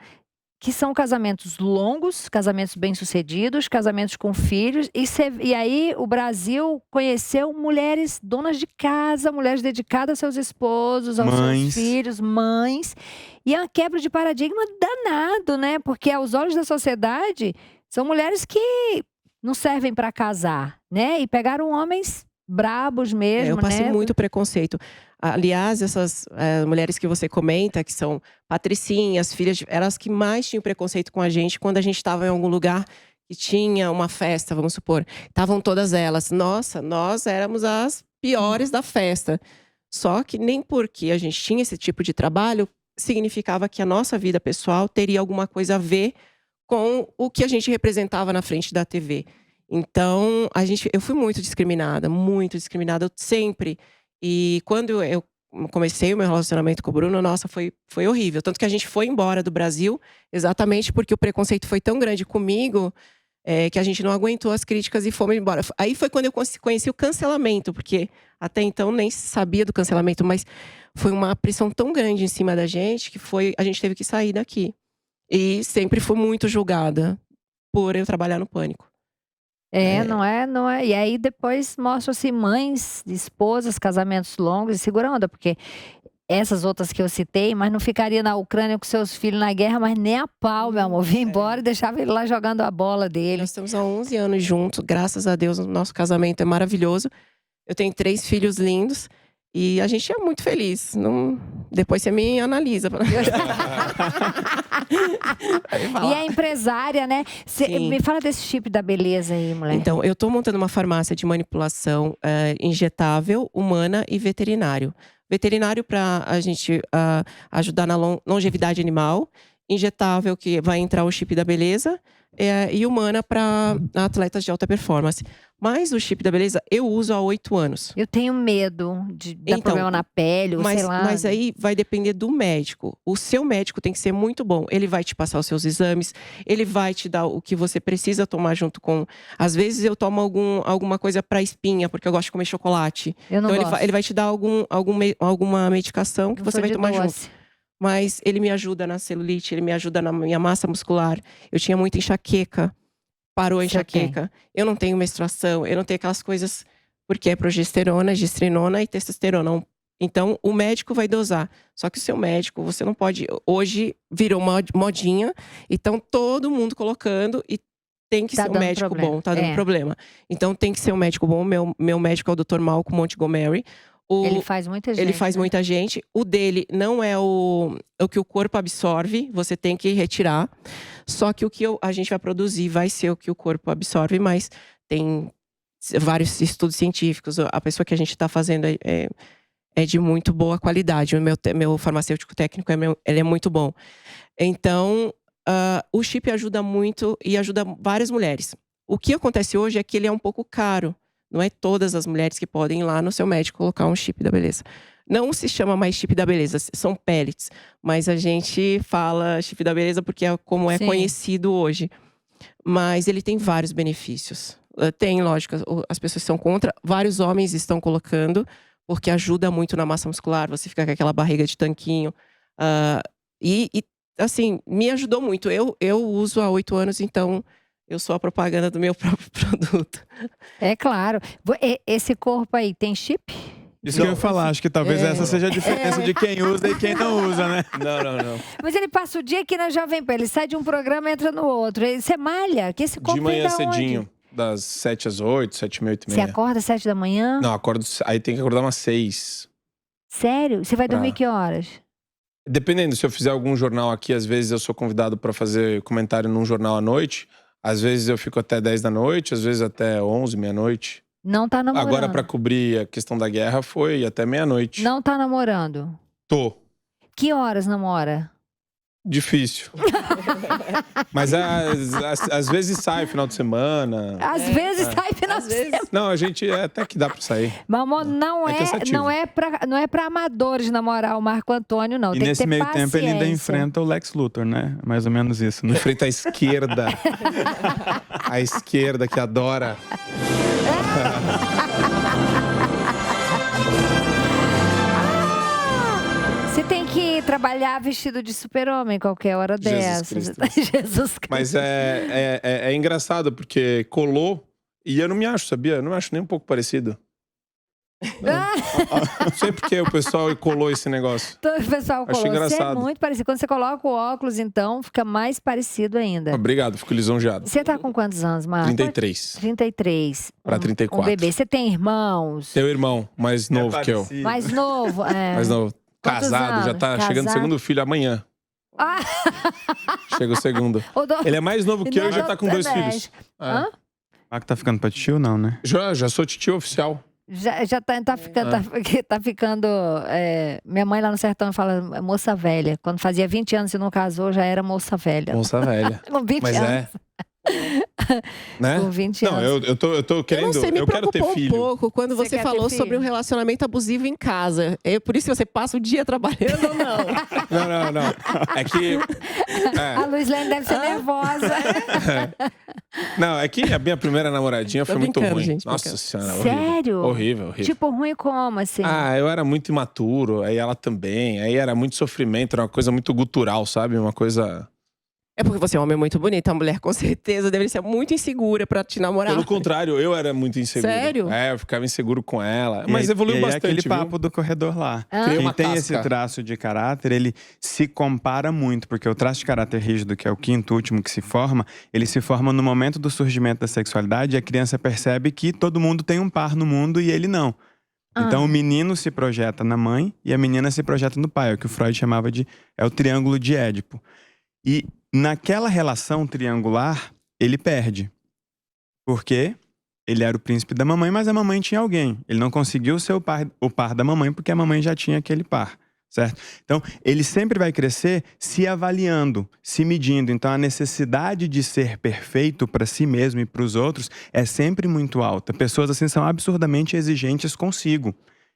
Que são casamentos longos, casamentos bem-sucedidos, casamentos com filhos. E aí o Brasil conheceu mulheres donas de casa, mulheres dedicadas aos seus esposos, aos seus filhos, mães. E é uma quebra de paradigma danado, né? Porque aos olhos da sociedade, são mulheres que não servem para casar, né? E pegaram homens brabos mesmo, eu passei né? muito preconceito. Aliás, essas mulheres que você comenta, que são patricinhas, filhas, eram as que mais tinham preconceito com a gente quando a gente estava em algum lugar que tinha uma festa, vamos supor. Estavam todas elas. Nossa, nós éramos as piores da festa. Só que nem porque a gente tinha esse tipo de trabalho, significava que a nossa vida pessoal teria alguma coisa a ver com o que a gente representava na frente da TV. Então, eu fui muito discriminada sempre. E quando eu comecei o meu relacionamento com o Bruno, nossa, foi horrível. Tanto que a gente foi embora do Brasil, exatamente porque o preconceito foi tão grande comigo, que a gente não aguentou as críticas e fomos embora. Aí foi quando eu conheci o cancelamento, porque até então nem se sabia do cancelamento, mas foi uma pressão tão grande em cima da gente que a gente teve que sair daqui. E sempre fui muito julgada por eu trabalhar no Pânico. Não é. E aí depois mostram-se mães, esposas, casamentos longos, e segura a onda, porque essas outras que eu citei, mas não ficaria na Ucrânia com seus filhos na guerra, mas nem a pau, meu amor. Vinha embora e deixava ele lá jogando a bola dele. Nós estamos há 11 anos juntos, graças a Deus, o nosso casamento é maravilhoso. Eu tenho 3 filhos lindos. E a gente é muito feliz. Depois você me analisa. E a empresária, né? Me fala desse chip da beleza aí, mulher. Então, eu estou montando uma farmácia de manipulação injetável, humana e veterinário. Veterinário para a gente ajudar na longevidade animal. Injetável, que vai entrar o chip da beleza. E humana para atletas de alta performance. Mas o chip da beleza eu uso há 8 anos. Eu tenho medo de dar problema na pele, ou sei lá. Mas aí vai depender do médico. O seu médico tem que ser muito bom. Ele vai te passar os seus exames, ele vai te dar o que você precisa tomar junto com... Às vezes eu tomo alguma coisa para espinha, porque eu gosto de comer chocolate. Eu não então ele vai te dar alguma medicação que você vai tomar junto. Mas ele me ajuda na celulite, ele me ajuda na minha massa muscular. Eu tinha muita enxaqueca, parou a enxaqueca. Eu não tenho menstruação, eu não tenho aquelas coisas, porque é progesterona, gestrinona e testosterona. Então, o médico vai dosar. Só que o seu médico, você não pode... Hoje virou modinha, então todo mundo colocando e tem que ser um médico bom, tá dando problema. Então tem que ser um médico bom. Meu médico é o Dr. Malcolm Montgomery. Ele faz muita gente. Ele faz muita gente. O dele não é o que o corpo absorve, você tem que retirar. Só que o que a gente vai produzir vai ser o que o corpo absorve, mas tem vários estudos científicos. A pessoa que a gente está fazendo é de muito boa qualidade. O meu farmacêutico técnico ele é muito bom. Então, o chip ajuda muito e ajuda várias mulheres. O que acontece hoje é que ele é um pouco caro. Não é todas as mulheres que podem ir lá no seu médico colocar um chip da beleza. Não se chama mais chip da beleza, são pellets. Mas a gente fala chip da beleza porque é como é conhecido hoje. Mas ele tem vários benefícios. Tem, lógico, as pessoas são contra. Vários homens estão colocando, porque ajuda muito na massa muscular. Você fica com aquela barriga de tanquinho. Assim, me ajudou muito. Eu uso há 8 anos, então eu sou a propaganda do meu próprio produto. É claro. Esse corpo aí tem chip? Isso que eu ia falar, acho que talvez essa seja a diferença de quem usa e quem não usa, né? Não. Mas ele passa o dia aqui na Jovem Pan, ele sai de um programa e entra no outro. Você malha, que esse corpo de manhã vem da cedinho, onde? das 7 às 8, 7, 8 e Você meia. acorda às 7 da manhã? Não, acordo, aí tem que acordar umas 6. Sério? Você vai dormir que horas? Dependendo, se eu fizer algum jornal aqui, às vezes eu sou convidado para fazer comentário num jornal à noite. Às vezes eu fico até 10 da noite, às vezes até 11, meia-noite. Não tá namorando? Agora, para cobrir a questão da guerra, foi até meia-noite. Não tá namorando? Tô. Que horas namora? Difícil. Mas às vezes sai final de semana. Às vezes sai final de semana. Não, a gente até que dá pra sair. Mas, amor, não é pra amadores namorar o Marco Antônio, não. E Tem nesse que ter meio paciência. tempo ele ainda enfrenta o Lex Luthor, né? Mais ou menos isso, né? Enfrenta a esquerda. A esquerda que adora. Você tem que trabalhar vestido de super-homem qualquer hora dessa. Jesus Cristo. Mas é engraçado, porque colou e eu não me acho, sabia? Eu não me acho nem um pouco parecido. Não sei porque o pessoal colou esse negócio. Então, o pessoal colou. Acho engraçado. Você é muito parecido. Quando você coloca o óculos, então, fica mais parecido ainda. Obrigado, fico lisonjeado. Você tá com quantos anos, Marco? 33. 33. Pra 34. Um bebê. Você tem irmãos? Teu irmão, mais novo que eu. Mais novo? Mais novo. Quantos Casado, anos? já tá chegando o segundo filho amanhã. Chega o segundo. Ele é mais novo que eu e já tá com 2 filhos. Hã? Marco tá ficando pra tio, não, né? Já sou titio oficial. Já tá ficando. Tá ficando minha mãe lá no sertão fala moça velha. Quando fazia 20 anos e não casou, já era moça velha. Moça velha. Com 20 Mas anos. Né? Com 20 não, anos. eu tô querendo. Eu não sei, me quero ter preocupou filho. um pouco quando você falou sobre o relacionamento abusivo em casa. Por isso que você passa o dia trabalhando ou não? Não. É que. A Luislene deve ser nervosa. Não, é que a minha primeira namoradinha foi muito ruim. Gente, Nossa senhora, sério? Horrível. Tipo, ruim como, assim? Eu era muito imaturo, aí ela também. Aí era muito sofrimento, era uma coisa muito gutural, sabe? Uma coisa. É porque você é um homem muito bonito, a mulher com certeza deveria ser muito insegura pra te namorar. Pelo contrário, eu era muito inseguro. Sério? Eu ficava inseguro com ela. Mas evoluiu bastante, aquele viu? papo do corredor lá. Quem tem esse traço de caráter, ele se compara muito, porque o traço de caráter rígido, que é o quinto último que se forma, ele se forma no momento do surgimento da sexualidade e a criança percebe que todo mundo tem um par no mundo e ele não. Então o menino se projeta na mãe e a menina se projeta no pai, é o que o Freud chamava de o triângulo de Édipo. E naquela relação triangular, ele perde. Porque ele era o príncipe da mamãe, mas a mamãe tinha alguém. Ele não conseguiu ser o par da mamãe, porque a mamãe já tinha aquele par, certo? Então, ele sempre vai crescer se avaliando, se medindo. Então, a necessidade de ser perfeito para si mesmo e para os outros é sempre muito alta. Pessoas assim são absurdamente exigentes consigo.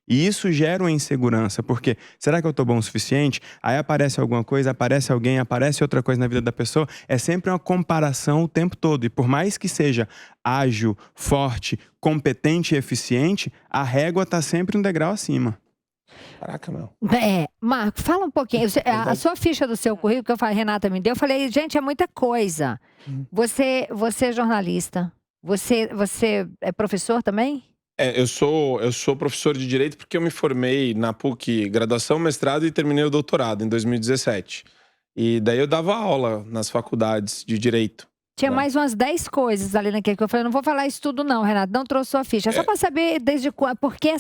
E isso gera uma insegurança, porque será que eu tô bom o suficiente? Aí aparece alguma coisa, aparece alguém, aparece outra coisa na vida da pessoa. É sempre uma comparação o tempo todo. E por mais que seja ágil, forte, competente e eficiente, a régua tá sempre um degrau acima. Caraca, meu. Marco, fala um pouquinho. A sua ficha do seu currículo, que eu falei, Renata me deu, eu falei, gente, é muita coisa. Você é jornalista. Você é professor também? Eu sou professor de Direito porque eu me formei na PUC, graduação, mestrado e terminei o doutorado em 2017. E daí eu dava aula nas faculdades de Direito. Tinha mais umas 10 coisas ali naquele que eu falei, não vou falar isso tudo não, Renato, não trouxe sua ficha. É só para saber desde quando, por que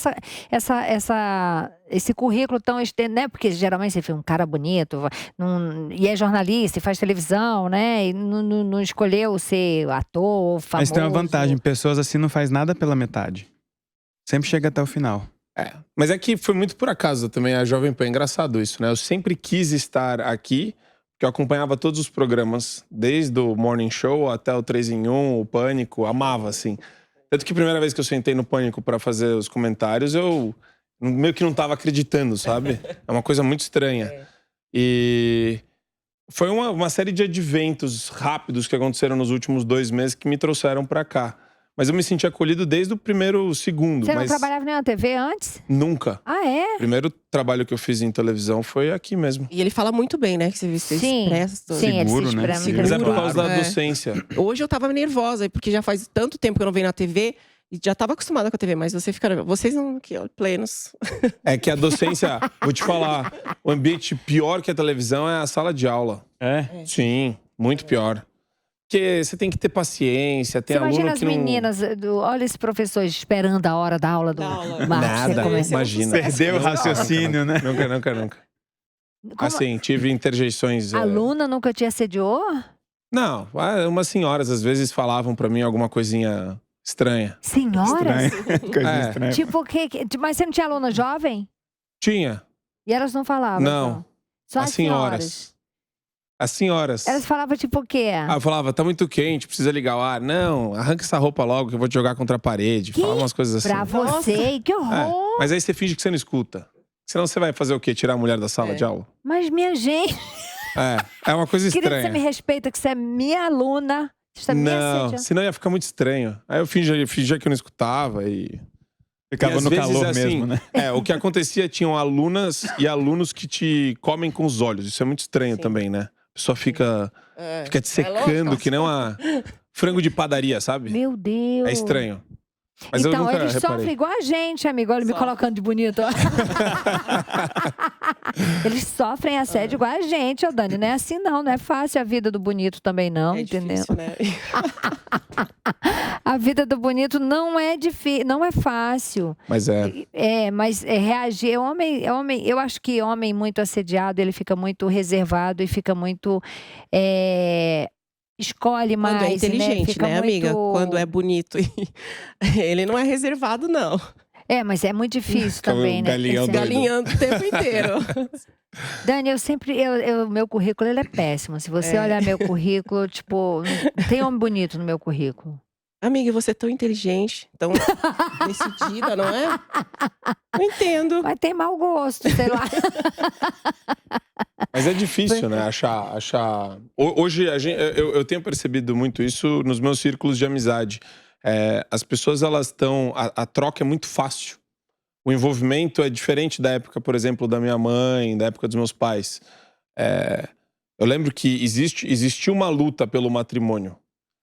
esse currículo tão extenso, né? Porque geralmente você vê um cara bonito, e é jornalista, e faz televisão, né? E não escolheu ser ator, famoso. Mas tem uma vantagem, pessoas assim não faz nada pela metade. Sempre chega até o final. Mas é que foi muito por acaso também a Jovem Pan, é engraçado isso, né? Eu sempre quis estar aqui, porque eu acompanhava todos os programas, desde o Morning Show até o 3 em 1, o Pânico, amava, assim. Tanto que a primeira vez que eu sentei no Pânico para fazer os comentários, eu meio que não tava acreditando, sabe? É uma coisa muito estranha. E foi uma série de adventos rápidos que aconteceram nos últimos 2 meses que me trouxeram para cá. Mas eu me senti acolhido desde o primeiro segundo. Você não trabalhava nem na TV antes? Nunca. Ah, é? O primeiro trabalho que eu fiz em televisão foi aqui mesmo. E ele fala muito bem, né? Que você expressa. Sim, ele se expressa muito. Mas é por causa da docência. Hoje eu tava nervosa, porque já faz tanto tempo que eu não venho na TV. E já tava acostumada com a TV, mas vocês não, aqui, ó, plenos. É que a docência, vou te falar, o ambiente pior que a televisão é a sala de aula. Sim, muito pior. Porque você tem que ter paciência, tem aluno que não... Imagina as meninas, olha esse professor esperando a hora da aula do Marcos. Nada, imagina. Perdeu o raciocínio, né? Nunca. Assim, tive interjeições... Aluna nunca te assediou? Não, umas senhoras às vezes falavam pra mim alguma coisinha estranha. Senhoras? Coisa estranha. Tipo o quê? Mas você não tinha aluna jovem? Tinha. E elas não falavam? Não. Então? Só as senhoras. As senhoras. Elas falavam tipo o quê? Eu falava, tá muito quente, precisa ligar o ar. Não, arranca essa roupa logo que eu vou te jogar contra a parede. Falava umas coisas assim. Pra você? Que horror! Mas aí você finge que você não escuta. Senão você vai fazer o quê? Tirar a mulher da sala de aula? Mas minha gente... É uma coisa estranha. Querida, você me respeita que você é minha aluna. Você não, senão ia ficar muito estranho. Aí eu fingia que eu não escutava e... Ficava no calor mesmo, né? O que acontecia, tinham alunas e alunos que te comem com os olhos. Isso é muito estranho também, né? A pessoa fica te secando que nem uma frango de padaria, sabe? Meu Deus. É estranho. Mas então, eu nunca eles reparei. sofrem igual a gente, amigo. Olha, me colocando de bonito. Eles sofrem assédio igual a gente, ô Dani. Não é assim, não. Não é fácil a vida do bonito também, não. Entendeu? Difícil, né? A vida do bonito não é difícil, não é fácil. Mas mas reagir. Homem, eu acho que homem muito assediado, ele fica muito reservado e fica muito... escolhe mais, quando é inteligente, né, amiga? Quando é bonito. Ele não é reservado, não. Mas é muito difícil também, né? Galinhando o tempo inteiro. Dani, meu currículo ele é péssimo. Se você olhar meu currículo, tipo, não tem homem bonito no meu currículo. Amiga, você é tão inteligente, tão decidida, não é? Não entendo. Mas tem mau gosto, sei lá. Mas é difícil, né? Achar... Hoje, eu tenho percebido muito isso nos meus círculos de amizade. As pessoas, elas estão... A troca é muito fácil. O envolvimento é diferente da época, por exemplo, da minha mãe, da época dos meus pais. Eu lembro que existiu uma luta pelo matrimônio.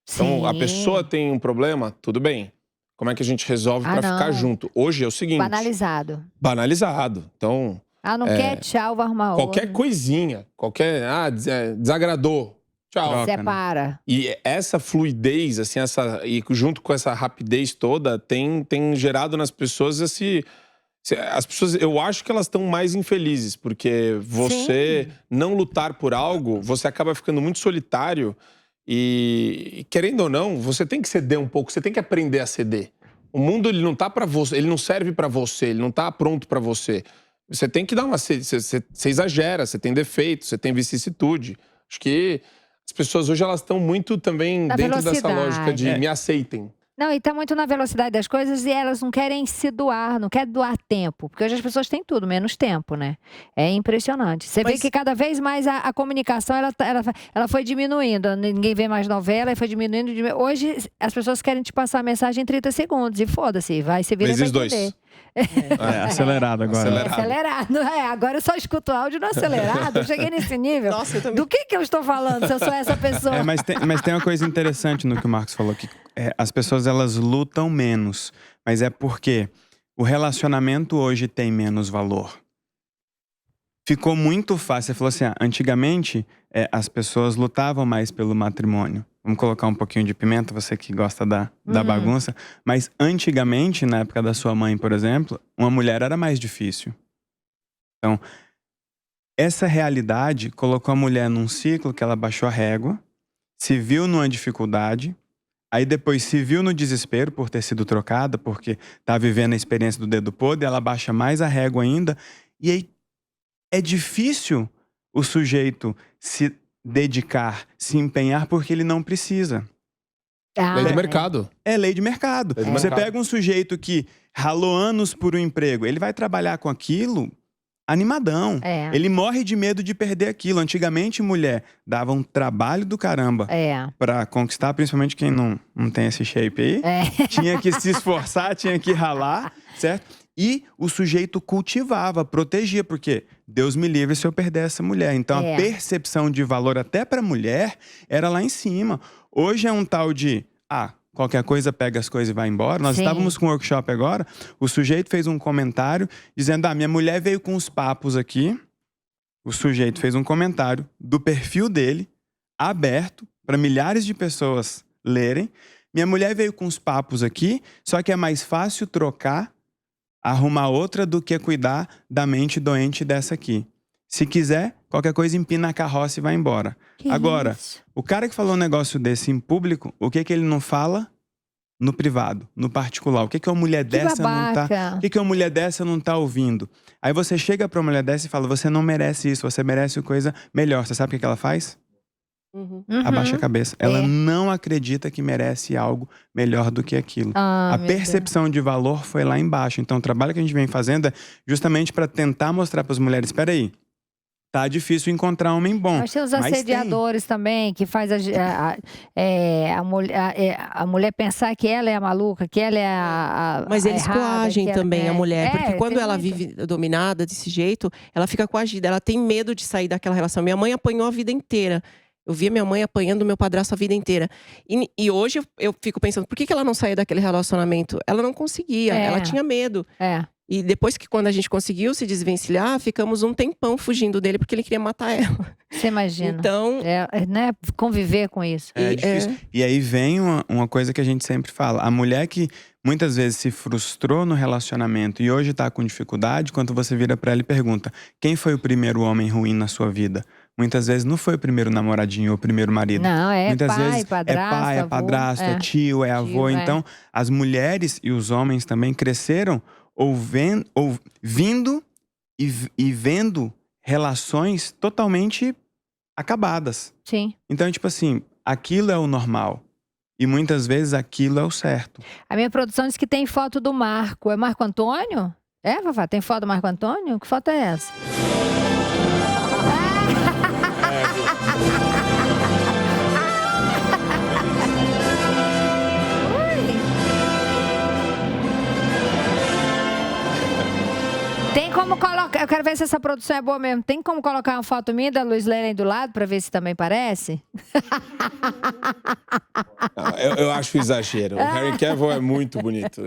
Então, a pessoa tem um problema, tudo bem. Como é que a gente resolve pra ficar junto? Hoje é o seguinte... Banalizado. Então... não quer? Tchau, vai arrumar qualquer coisinha, desagradou. Tchau. Separa. Né? E essa fluidez, assim, e junto com essa rapidez toda, tem gerado nas pessoas as pessoas, eu acho que elas estão mais infelizes, porque você não lutar por algo, você acaba ficando muito solitário. E querendo ou não, você tem que ceder um pouco, você tem que aprender a ceder. O mundo, ele não tá para você, ele não serve para você, ele não tá pronto para você. Você tem que dar uma... Você exagera, você tem defeito, você tem vicissitude. Acho que as pessoas hoje, elas estão muito também dentro dessa lógica de me aceitem. Não, e tá muito na velocidade das coisas e elas não querem se doar, não querem doar tempo. Porque hoje as pessoas têm tudo, menos tempo, né? É impressionante. Você vê que cada vez mais a comunicação, ela foi diminuindo. Ninguém vê mais novela, e foi diminuindo. Hoje as pessoas querem te passar a mensagem em 30 segundos. E foda-se, vai se virar vezes pra entender. Acelerado agora. Acelerado. Agora eu só escuto áudio no acelerado. Eu cheguei nesse nível. Nossa, eu também. Do que eu estou falando se eu sou essa pessoa? Mas tem uma coisa interessante no que o Marcos falou, que as pessoas, elas lutam menos. Mas é porque o relacionamento hoje tem menos valor. ficou muito fácil. Você falou assim, antigamente as pessoas lutavam mais pelo matrimônio. Vamos colocar um pouquinho de pimenta, você que gosta da bagunça. Mas antigamente, na época da sua mãe, por exemplo, uma mulher era mais difícil. Então, essa realidade colocou a mulher num ciclo que ela baixou a régua, se viu numa dificuldade, aí depois se viu no desespero por ter sido trocada, porque tá vivendo a experiência do dedo podre, ela baixa mais a régua ainda. E aí é difícil o sujeito se dedicar, se empenhar, porque ele não precisa. Lei do mercado. É lei de mercado. Você pega um sujeito que ralou anos por um emprego, ele vai trabalhar com aquilo animadão. Ele morre de medo de perder aquilo. Antigamente, mulher dava um trabalho do caramba pra conquistar, principalmente quem não tem esse shape aí. Tinha que se esforçar, tinha que ralar, certo? E o sujeito cultivava, protegia, porque Deus me livre se eu perder essa mulher. Então, a percepção de valor até pra mulher era lá em cima. Hoje é um tal de, qualquer coisa pega as coisas e vai embora. Nós estávamos com um workshop agora, o sujeito fez um comentário dizendo, minha mulher veio com uns papos aqui. O sujeito fez um comentário do perfil dele, aberto, para milhares de pessoas lerem. Minha mulher veio com uns papos aqui, só que é mais fácil trocar, arrumar outra do que cuidar da mente doente dessa aqui. Se quiser, qualquer coisa empina a carroça e vai embora. Agora, o cara que falou um negócio desse em público, o que ele não fala no privado, no particular? O que uma mulher dessa não tá... O que uma mulher dessa não tá ouvindo? Aí você chega pra uma mulher dessa e fala, você não merece isso, você merece coisa melhor. Você sabe o que ela faz? Abaixa a cabeça. Ela não acredita que merece algo melhor do que aquilo. A percepção de valor foi lá embaixo. Então, o trabalho que a gente vem fazendo é justamente para tentar mostrar para as mulheres, espera aí, tá difícil encontrar homem bom. Mas tem os assediadores também, que faz a mulher pensar que ela é a maluca, que ela é a Mas eles coagem também a mulher, porque quando ela muito... vive dominada desse jeito, ela fica coagida, ela tem medo de sair daquela relação. Minha mãe apanhou a vida inteira. Eu via minha mãe apanhando meu padrasto a vida inteira. E hoje eu fico pensando, por que ela não saía daquele relacionamento? Ela não conseguia, ela tinha medo. E depois que quando a gente conseguiu se desvencilhar, ficamos um tempão fugindo dele, porque ele queria matar ela. Você imagina. Então... né? Conviver com isso. É difícil. E aí vem uma coisa que a gente sempre fala. A mulher que muitas vezes se frustrou no relacionamento e hoje tá com dificuldade, quando você vira pra ela e pergunta, quem foi o primeiro homem ruim na sua vida? Muitas vezes não foi o primeiro namoradinho ou o primeiro marido. Não, muitas pai, vezes padrasto, é pai, é padrasto, é tio, é avô. Então, as mulheres e os homens também cresceram vindo e vendo relações totalmente acabadas. Sim. Então, tipo assim, aquilo é o normal. E muitas vezes aquilo é o certo. A minha produção diz que tem foto do Marco. É Marco Antônio? É, Vavá? Tem foto do Marco Antônio? Que foto é essa? Tem como colocar... Eu quero ver se essa produção é boa mesmo. Tem como colocar uma foto minha da Luiz Lene do lado pra ver se também parece? Eu acho exagero. O Harry Cavill é muito bonito.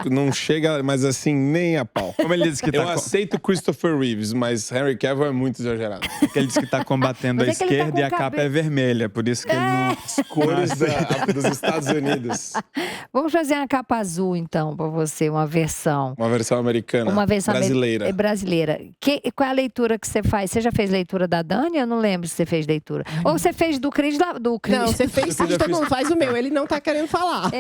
Não chega, mas assim, nem a pau. Como ele disse que eu aceito Christopher Reeves, mas Harry Cavill é muito exagerado. Porque ele disse que tá combatendo a esquerda e a capa é vermelha. Por isso que ele não... As cores dos Estados Unidos. Vamos fazer uma capa azul, então, pra você. Uma versão. Uma versão americana. Uma versão brasileira. Brasileira. Qual é a leitura que você faz? Você já fez leitura da Dani? Eu não lembro se você fez leitura. Ou você fez do Cris? Não, você fez. Todo mundo faz o meu. Ele não tá querendo falar.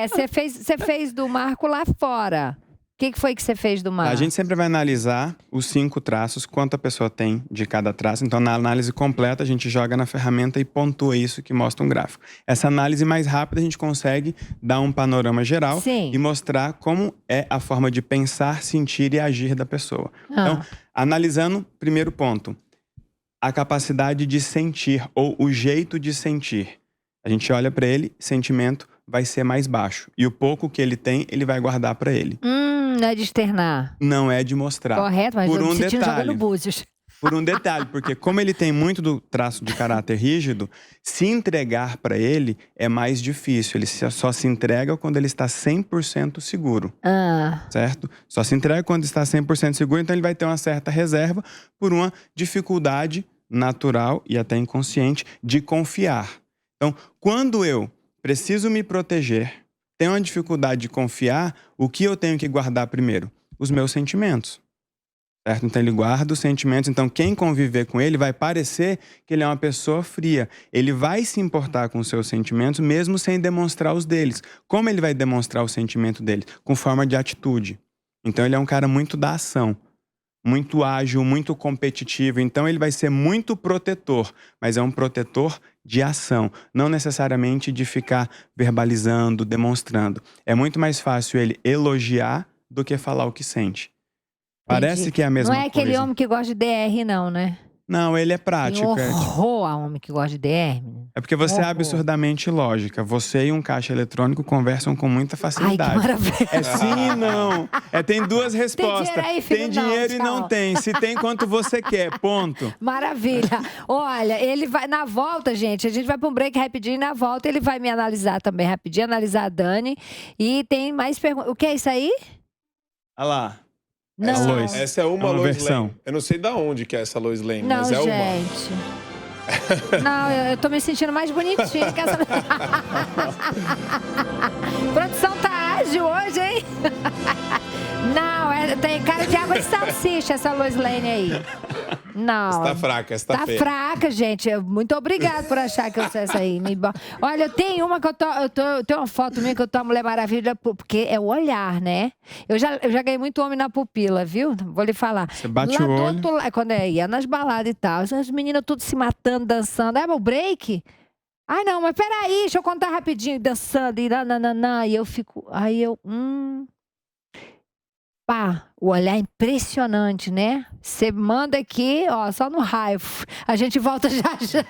Você fez do Marco lá fora. O que foi que você fez do Marco? A gente sempre vai analisar os 5 traços, quanto a pessoa tem de cada traço. Então, na análise completa, a gente joga na ferramenta e pontua isso, que mostra um gráfico. Essa análise mais rápida, a gente consegue dar um panorama geral e mostrar como é a forma de pensar, sentir e agir da pessoa. Então, analisando, primeiro ponto, a capacidade de sentir ou o jeito de sentir. A gente olha para ele, sentimento vai ser mais baixo. E o pouco que ele tem, ele vai guardar para ele. Não é de externar. Não é de mostrar. Correto, mas por eu um me sentindo detalhe. jogando búzios. Por um detalhe, porque como ele tem muito do traço de caráter rígido, se entregar para ele é mais difícil. Ele só se entrega quando ele está 100% seguro, certo? Só se entrega quando está 100% seguro, então ele vai ter uma certa reserva por uma dificuldade natural e até inconsciente de confiar. Então, quando eu preciso me proteger, tenho uma dificuldade de confiar, o que eu tenho que guardar primeiro? Os meus sentimentos. Certo? Então ele guarda os sentimentos. Então quem conviver com ele vai parecer que ele é uma pessoa fria. Ele vai se importar com os seus sentimentos mesmo sem demonstrar os deles. Como ele vai demonstrar o sentimento deles? Com forma de atitude. Então ele é um cara muito da ação. Muito ágil, muito competitivo. Então ele vai ser muito protetor. Mas é um protetor de ação. Não necessariamente de ficar verbalizando, demonstrando. É muito mais fácil ele elogiar do que falar o que sente. Parece que é a mesma coisa. Não é aquele homem que gosta de DR, não, né? Não, ele é prático. Tem horror a homem que gosta de DR. É porque você é absurdamente lógica. Você e um caixa eletrônico conversam com muita facilidade. Ai, que maravilha. É sim e não. Tem duas respostas. Tem dinheiro aí, filho? Tem dinheiro e não tem. Se tem, quanto você quer. Ponto. Maravilha. Olha, ele vai... Na volta, gente, a gente vai para um break rapidinho. E na volta ele vai me analisar também rapidinho. Analisar a Dani. E tem mais perguntas. O que é isso aí? Olha lá. Não. Essa é uma Lois Lane. Eu não sei de onde que é essa Lois Lane, não, mas é gente. uma. Não, eu tô me sentindo mais bonitinha que essa. Produção tá ágil hoje, hein? Não, tem cara de água de salsicha essa Lois Lane aí. Não. Está fraca, está feia. Tá fraca, gente. Muito obrigada por achar que eu sei essa aí. Olha, eu tenho uma que eu tenho uma foto minha que eu tô a Mulher Maravilha, porque é o olhar, né? Eu já ganhei muito homem na pupila, viu? Vou lhe falar. Você bate o olho. Quando eu ia nas baladas e tal, as meninas tudo se matando, dançando. É meu break? Ai, não, mas peraí, deixa eu contar rapidinho. Dançando e nananã. E eu fico... Aí eu... Pá, o olhar é impressionante, né? Você manda aqui, ó, só no raio. A gente volta já já.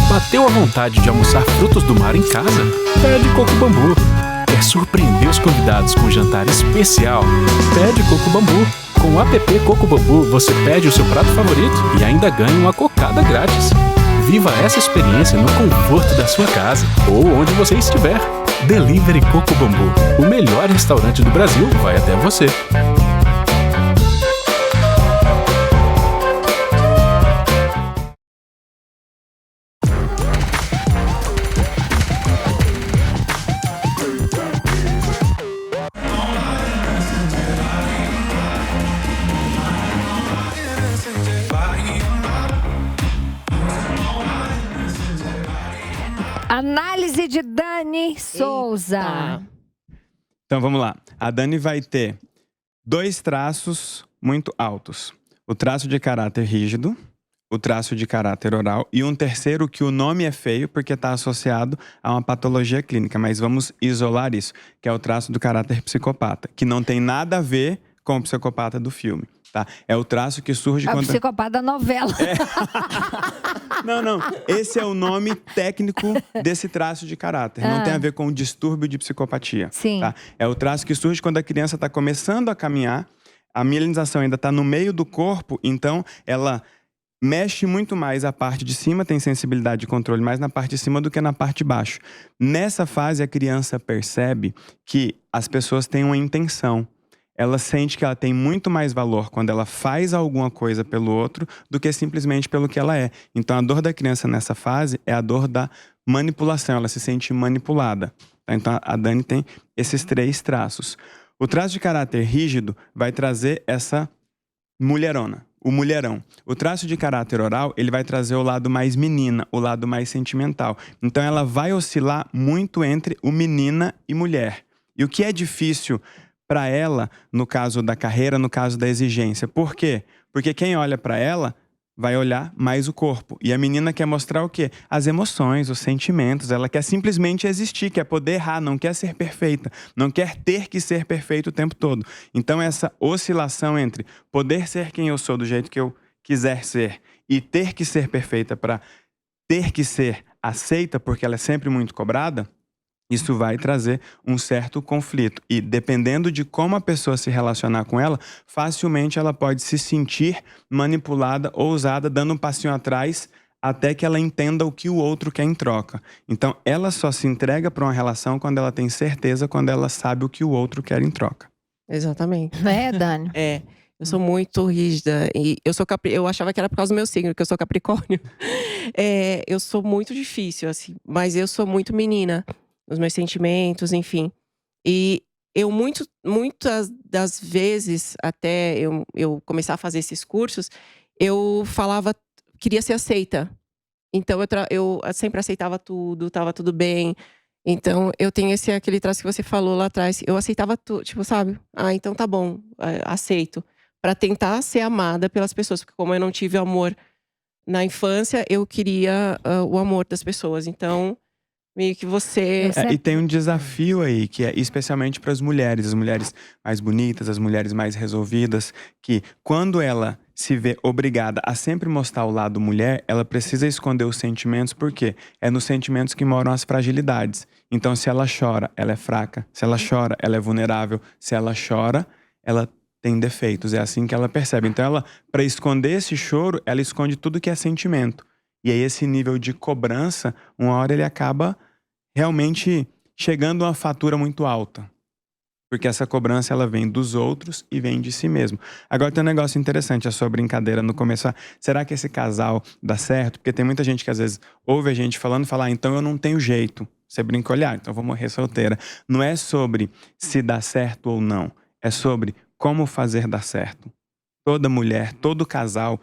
Bateu a vontade de almoçar frutos do mar em casa? Pede Coco Bambu. Quer surpreender os convidados com um jantar especial? Pede Coco Bambu. Com o app Coco Bambu, você pede o seu prato favorito e ainda ganha uma cocada grátis. Viva essa experiência no conforto da sua casa ou onde você estiver. Delivery Coco Bambu. O melhor restaurante do Brasil vai até você. Análise de Dani Souza. Eita. Então vamos lá. A Dani vai ter 2 traços muito altos. O traço de caráter rígido, o traço de caráter oral e um terceiro que o nome é feio porque está associado a uma patologia clínica. Mas vamos isolar isso, que é o traço do caráter psicopata, que não tem nada a ver com o psicopata do filme. Tá? É o traço que surge quando... É o psicopata da novela. Não. Esse é o nome técnico desse traço de caráter. Não tem a ver com o distúrbio de psicopatia. Sim. Tá? É o traço que surge quando a criança está começando a caminhar, a mielinização ainda está no meio do corpo, então ela mexe muito mais a parte de cima, tem sensibilidade de controle mais na parte de cima do que na parte de baixo. Nessa fase, a criança percebe que as pessoas têm uma intenção. Ela sente que ela tem muito mais valor quando ela faz alguma coisa pelo outro do que simplesmente pelo que ela é. Então, a dor da criança nessa fase é a dor da manipulação. Ela se sente manipulada. Tá? Então, a Dani tem esses 3 traços. O traço de caráter rígido vai trazer essa mulherona, o mulherão. O traço de caráter oral, ele vai trazer o lado mais menina, o lado mais sentimental. Então, ela vai oscilar muito entre o menina e mulher. E o que é difícil para ela, no caso da carreira, no caso da exigência. Por quê? Porque quem olha para ela vai olhar mais o corpo. E a menina quer mostrar o quê? As emoções, os sentimentos. Ela quer simplesmente existir, quer poder errar, não quer ser perfeita. Não quer ter que ser perfeita o tempo todo. Então essa oscilação entre poder ser quem eu sou do jeito que eu quiser ser e ter que ser perfeita para ter que ser aceita, porque ela é sempre muito cobrada, Isso vai trazer um certo conflito. E dependendo de como a pessoa se relacionar com ela, facilmente ela pode se sentir manipulada ou usada, dando um passinho atrás até que ela entenda o que o outro quer em troca. Então, ela só se entrega para uma relação quando ela tem certeza, quando ela sabe o que o outro quer em troca. Exatamente. Dani? Eu sou muito rígida. E eu achava que era por causa do meu signo, que eu sou Capricórnio. Eu sou muito difícil, assim. Mas eu sou muito menina. Os meus sentimentos, enfim. E eu muitas das vezes, até eu começar a fazer esses cursos, eu queria ser aceita. Então eu sempre aceitava tudo, tava tudo bem. Então eu tenho aquele traço que você falou lá atrás. Eu aceitava tudo, tipo, sabe? Então tá bom, aceito. Pra tentar ser amada pelas pessoas. Porque como eu não tive amor na infância, eu queria o amor das pessoas. Então, meio que você… E tem um desafio aí, que é especialmente para as mulheres mais bonitas, as mulheres mais resolvidas, que quando ela se vê obrigada a sempre mostrar o lado mulher, ela precisa esconder os sentimentos, porque é nos sentimentos que moram as fragilidades. Então, se ela chora, ela é fraca. Se ela chora, ela é vulnerável. Se ela chora, ela tem defeitos. É assim que ela percebe. Então, ela, para esconder esse choro, ela esconde tudo que é sentimento. E aí, esse nível de cobrança, uma hora ele acaba realmente chegando a uma fatura muito alta. Porque essa cobrança, ela vem dos outros e vem de si mesmo. Agora tem um negócio interessante, a sua brincadeira no começo. Será que esse casal dá certo? Porque tem muita gente que às vezes ouve a gente falando e fala, então eu não tenho jeito. Você brinca, olha, então eu vou morrer solteira. Não é sobre se dá certo ou não. É sobre como fazer dar certo. Toda mulher, todo casal…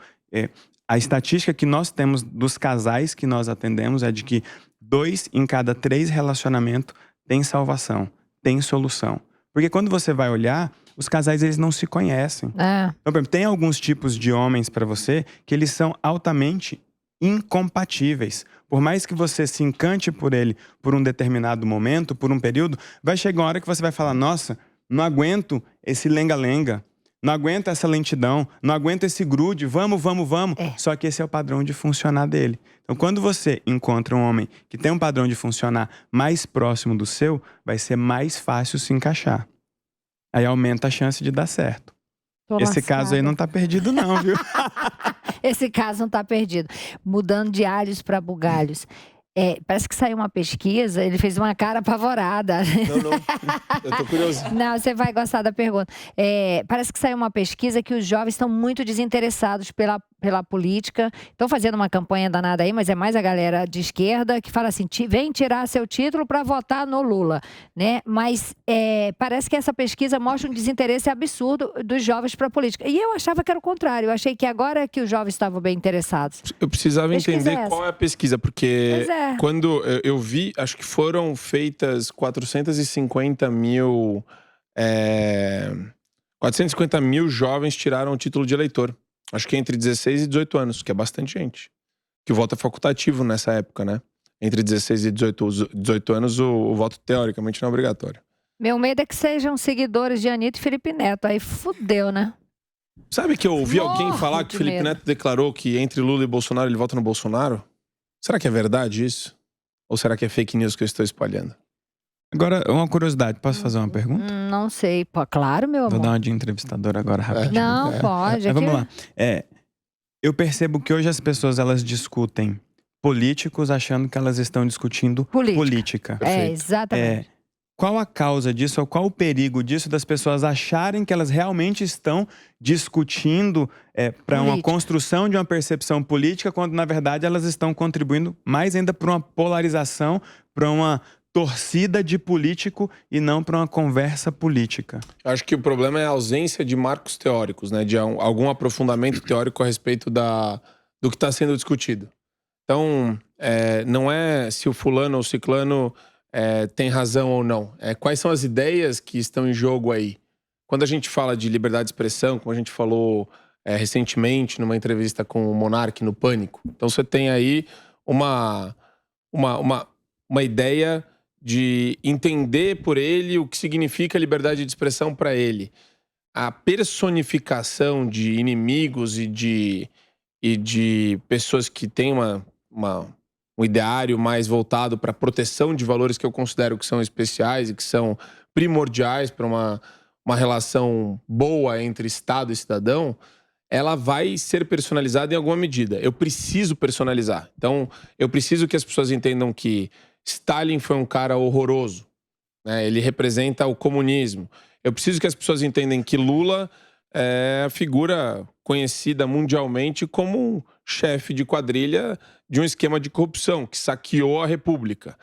A estatística que nós temos dos casais que nós atendemos é de que 2 em cada 3 relacionamentos tem salvação, tem solução. Porque quando você vai olhar, os casais eles não se conhecem. Então, por exemplo, tem alguns tipos de homens para você que eles são altamente incompatíveis. Por mais que você se encante por ele por um determinado momento, por um período, vai chegar uma hora que você vai falar, nossa, não aguento esse lenga-lenga. Não aguenta essa lentidão, não aguenta esse grude, vamos. Só que esse é o padrão de funcionar dele. Então, quando você encontra um homem que tem um padrão de funcionar mais próximo do seu, vai ser mais fácil se encaixar. Aí aumenta a chance de dar certo. Esse caso aí não tá perdido não, viu? Esse caso não tá perdido. Mudando de alhos para bugalhos. Parece que saiu uma pesquisa, ele fez uma cara apavorada. Não, eu tô curioso. Não, você vai gostar da pergunta. Parece que saiu uma pesquisa que os jovens estão muito desinteressados pela política. Estão fazendo uma campanha danada aí, mas é mais a galera de esquerda que fala assim, vem tirar seu título para votar no Lula, né? Mas parece que essa pesquisa mostra um desinteresse absurdo dos jovens para a política. E eu achava que era o contrário. Eu achei que agora é que os jovens estavam bem interessados. Eu precisava entender qual é a pesquisa, porque quando eu vi, acho que foram feitas 450 mil jovens tiraram o título de eleitor. Acho que entre 16 e 18 anos, que é bastante gente. Que o voto é facultativo nessa época, né? Entre 16 e 18 anos, o voto teoricamente não é obrigatório. Meu medo é que sejam seguidores de Anitta e Felipe Neto. Aí fudeu, né? Sabe que eu ouvi alguém falar que o Felipe Neto declarou que entre Lula e Bolsonaro ele vota no Bolsonaro? Será que é verdade isso? Ou será que é fake news que eu estou espalhando? Agora, uma curiosidade, posso fazer uma pergunta? Não sei, claro, meu amor. Vou dar uma de entrevistador agora, rapidinho. Não, pode. Vamos lá. Eu percebo que hoje as pessoas, elas discutem políticos achando que elas estão discutindo política. Exatamente. Qual a causa disso, ou qual o perigo disso das pessoas acharem que elas realmente estão discutindo para uma construção de uma percepção política, quando na verdade elas estão contribuindo mais ainda para uma polarização, para uma torcida de político e não para uma conversa política? Eu acho que o problema é a ausência de marcos teóricos, né? De algum aprofundamento teórico a respeito do que está sendo discutido. Então, não é se o fulano ou o ciclano tem razão ou não. Quais são as ideias que estão em jogo aí? Quando a gente fala de liberdade de expressão, como a gente falou recentemente numa entrevista com o Monark no Pânico. Então você tem aí uma ideia de entender por ele o que significa liberdade de expressão para ele. A personificação de inimigos e de pessoas que têm uma um ideário mais voltado para a proteção de valores que eu considero que são especiais e que são primordiais para uma relação boa entre Estado e cidadão, ela vai ser personalizada em alguma medida. Eu preciso personalizar. Então, eu preciso que as pessoas entendam que Stalin foi um cara horroroso, né? Ele representa o comunismo. Eu preciso que as pessoas entendam que Lula é a figura conhecida mundialmente como um chefe de quadrilha de um esquema de corrupção que saqueou a República.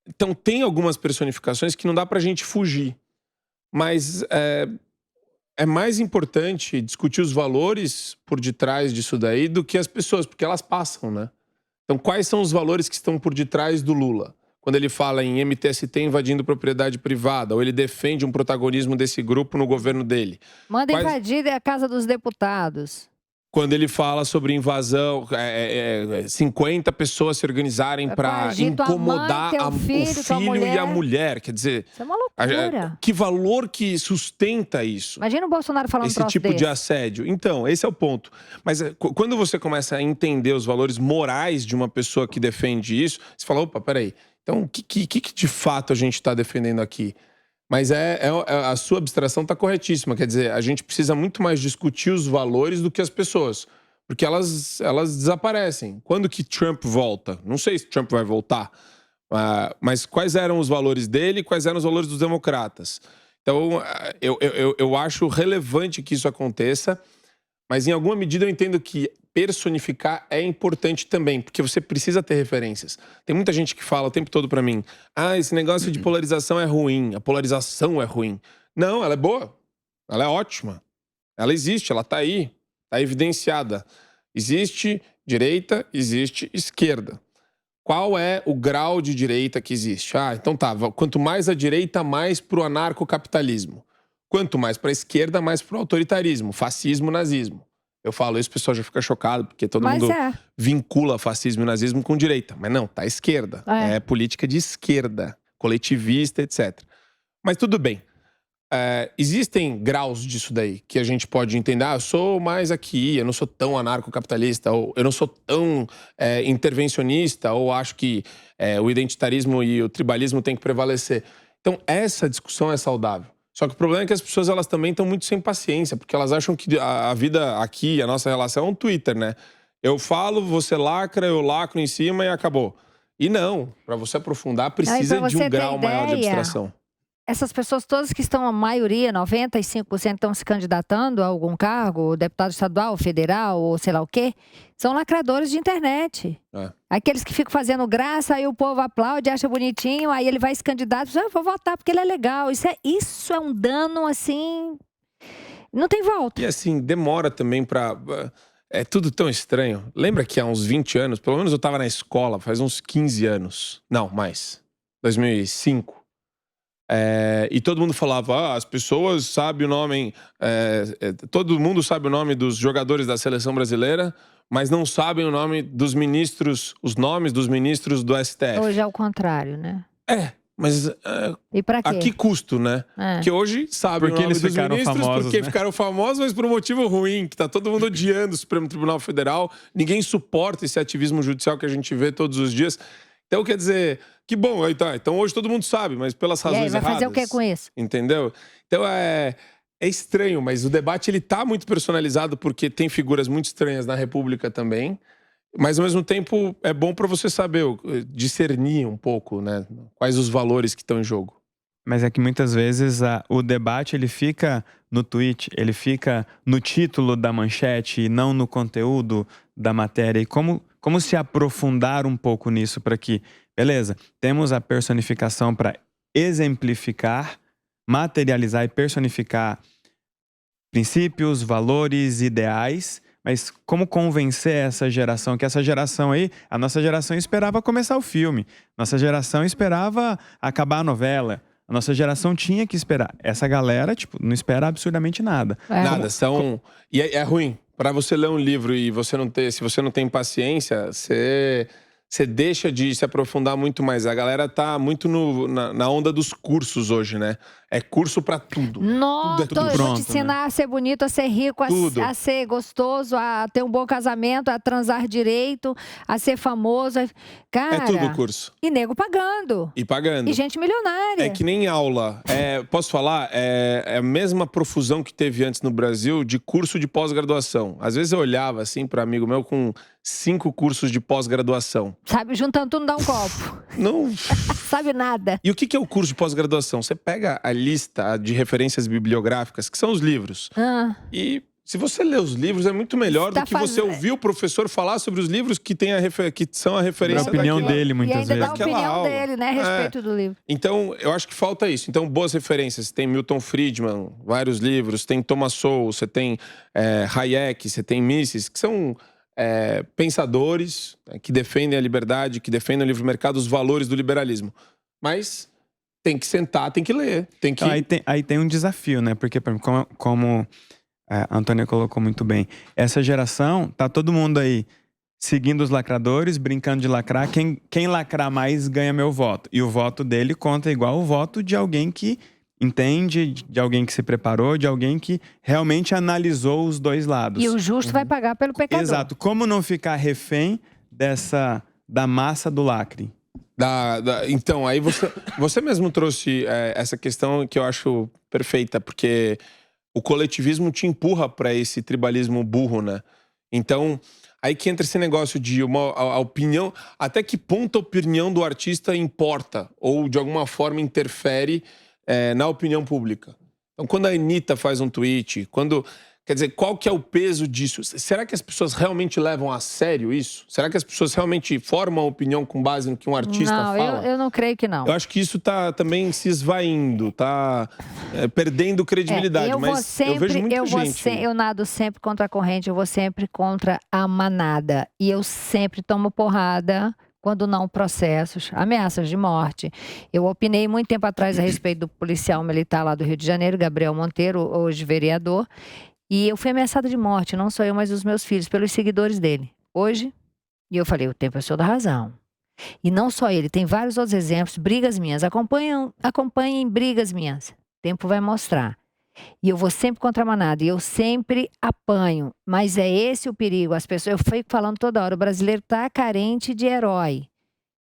Então, tem algumas personificações que não dá pra gente fugir. Mas é mais importante discutir os valores por detrás disso daí do que as pessoas, porque elas passam, né? Então, quais são os valores que estão por detrás do Lula? Quando ele fala em MTST invadindo propriedade privada, ou ele defende um protagonismo desse grupo no governo dele. Manda invadir a Casa dos Deputados. Quando ele fala sobre invasão, 50 pessoas se organizarem para incomodar o filho e a mulher. Quer dizer, isso é uma loucura. Que valor que sustenta isso? Imagina o Bolsonaro falando esse tipo de assédio. Então, esse é o ponto. Mas quando você começa a entender os valores morais de uma pessoa que defende isso, você fala, opa, peraí. Então, o que de fato a gente está defendendo aqui? Mas a sua abstração está corretíssima. Quer dizer, a gente precisa muito mais discutir os valores do que as pessoas. Porque elas desaparecem. Quando que Trump volta? Não sei se Trump vai voltar. Mas quais eram os valores dele e quais eram os valores dos democratas? Então, eu acho relevante que isso aconteça. Mas, em alguma medida, eu entendo que personificar é importante também, porque você precisa ter referências. Tem muita gente que fala o tempo todo pra mim, esse negócio de polarização é ruim, a polarização é ruim. Não, ela é boa, ela é ótima, ela existe, ela tá aí, tá evidenciada. Existe direita, existe esquerda. Qual é o grau de direita que existe? Então tá, quanto mais a direita, mais pro anarcocapitalismo. Quanto mais pra esquerda, mais pro autoritarismo, fascismo, nazismo. Eu falo isso, o pessoal já fica chocado, porque todo mundo vincula fascismo e nazismo com direita. Mas não, tá à esquerda. É política de esquerda, coletivista, etc. Mas tudo bem. Existem graus disso daí, que a gente pode entender. Eu sou mais aqui, eu não sou tão anarcocapitalista, ou eu não sou tão intervencionista, ou acho que o identitarismo e o tribalismo têm que prevalecer. Então, essa discussão é saudável. Só que o problema é que as pessoas elas também estão muito sem paciência, porque elas acham que a vida aqui, a nossa relação é um Twitter, né? Eu falo, você lacra, eu lacro em cima e acabou. E não, para você aprofundar, precisa de um grau maior de abstração. Essas pessoas todas que estão, a maioria, 95% estão se candidatando a algum cargo, deputado estadual, federal, ou sei lá o quê, são lacradores de internet. Aqueles que ficam fazendo graça, aí o povo aplaude, acha bonitinho, aí ele vai se candidatar, vou votar porque ele é legal. Isso é um dano, assim, não tem volta. E assim, demora também pra... É tudo tão estranho. Lembra que há uns 20 anos, pelo menos eu tava na escola, faz uns 15 anos. Não, mais. 2005. E todo mundo falava, as pessoas sabem o nome, todo mundo sabe o nome dos jogadores da seleção brasileira, mas não sabem o nome dos ministros, os nomes dos ministros do STF. Hoje é o contrário, né? Mas e pra quê? A que custo, né? Que hoje sabem porque o nome eles dos ficaram ministros, famosos, porque né? ficaram famosos, mas por um motivo ruim, que tá todo mundo odiando o Supremo Tribunal Federal. Ninguém suporta esse ativismo judicial que a gente vê todos os dias. Então, quer dizer, que bom, aí tá. Então hoje todo mundo sabe, mas pelas razões erradas. Vai fazer o que com isso? Entendeu? Então é estranho, mas o debate ele tá muito personalizado porque tem figuras muito estranhas na República também. Mas ao mesmo tempo é bom para você saber, discernir um pouco, né? Quais os valores que estão em jogo. Mas é que muitas vezes o debate ele fica no tweet, ele fica no título da manchete e não no conteúdo da matéria. E como se aprofundar um pouco nisso para que, beleza, temos a personificação para exemplificar, materializar e personificar princípios, valores, ideais, mas como convencer essa geração, que essa geração aí, a nossa geração esperava começar o filme, nossa geração esperava acabar a novela, a nossa geração tinha que esperar. Essa galera, não espera absurdamente nada. Nada, E é ruim. Para você ler um livro e se você não tem paciência, você você deixa de se aprofundar muito mais. A galera tá muito na onda dos cursos hoje, né? É curso pra tudo. Nossa, tudo eu vou pronto, te ensinar né? a ser bonito, a ser rico, a ser gostoso, a ter um bom casamento, a transar direito, a ser famoso. Cara, É tudo curso. E nego pagando. E pagando. E gente milionária. É que nem aula. Posso falar? É a mesma profusão que teve antes no Brasil de curso de pós-graduação. Às vezes eu olhava assim para amigo meu com 5 cursos de pós-graduação. Sabe, juntando tudo, não dá um copo. Não. Sabe nada. E o que é o curso de pós-graduação? Você pega a lista de referências bibliográficas, que são os livros. E se você lê os livros, é muito melhor do que você ouvir o professor falar sobre os livros que são a referência A opinião daquela... dele, muitas vezes. E ainda vezes. dá a opinião dele, né, a respeito do livro. Então, eu acho que falta isso. Então, boas referências. Tem Milton Friedman, vários livros. Tem Thomas Sowell, você tem Hayek, você tem Mises, que são pensadores, né, que defendem a liberdade, que defendem o livre mercado, os valores do liberalismo. Mas tem que sentar, tem que ler. Tem que... Aí tem um desafio, né? Porque, como a Antônia colocou muito bem, essa geração, tá todo mundo aí seguindo os lacradores, brincando de lacrar. Quem lacrar mais ganha meu voto. E o voto dele conta igual o voto de alguém que entende, de alguém que se preparou, de alguém que realmente analisou os dois lados. E o justo vai pagar pelo pecador. Exato. Como não ficar refém da massa do lacre? Então, aí você mesmo trouxe essa questão que eu acho perfeita, porque o coletivismo te empurra para esse tribalismo burro, né? Então, aí que entra esse negócio de a opinião, até que ponto a opinião do artista importa ou de alguma forma interfere na opinião pública. Então, quando a Anitta faz um tweet, quer dizer, qual que é o peso disso? Será que as pessoas realmente levam a sério isso? Será que as pessoas realmente formam a opinião com base no que um artista fala? Não, eu não creio que não. Eu acho que isso tá também se esvaindo, tá perdendo credibilidade. Eu nado sempre contra a corrente, eu vou sempre contra a manada. E eu sempre tomo porrada quando não processos, ameaças de morte. Eu opinei muito tempo atrás a respeito do policial militar lá do Rio de Janeiro, Gabriel Monteiro, hoje vereador. E eu fui ameaçada de morte, não só eu, mas os meus filhos, pelos seguidores dele. Hoje, e eu falei, o tempo é o senhor da razão. E não só ele, tem vários outros exemplos, brigas minhas. Acompanhem brigas minhas. O tempo vai mostrar. E eu vou sempre contra a manada, e eu sempre apanho. Mas é esse o perigo. As pessoas, eu fico falando toda hora, o brasileiro tá carente de herói.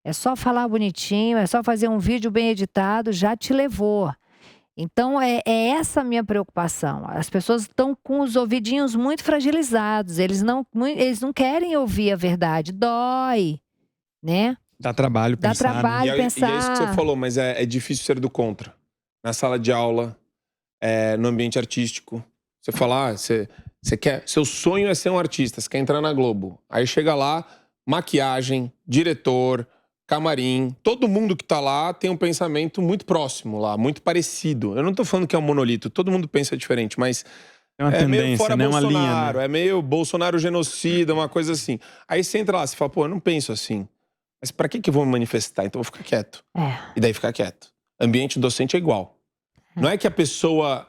É só falar bonitinho, é só fazer um vídeo bem editado, já te levou. Então, é essa a minha preocupação. As pessoas estão com os ouvidinhos muito fragilizados. Eles não querem ouvir a verdade. Dói, né? Dá trabalho pensar. Dá trabalho pensar. E é isso que você falou, mas é difícil ser do contra. Na sala de aula, no ambiente artístico. Você fala, você quer... Seu sonho é ser um artista, você quer entrar na Globo. Aí chega lá, maquiagem, diretor... camarim, todo mundo que tá lá tem um pensamento muito próximo lá, muito parecido. Eu não tô falando que é um monolito, todo mundo pensa diferente, mas é uma tendência, meio fora né? Bolsonaro, uma linha, né? É meio Bolsonaro genocida, uma coisa assim. Aí você entra lá, você fala, pô, eu não penso assim. Mas pra que eu vou me manifestar? Então eu vou ficar quieto. E daí ficar quieto. Ambiente docente é igual. Não é que a pessoa,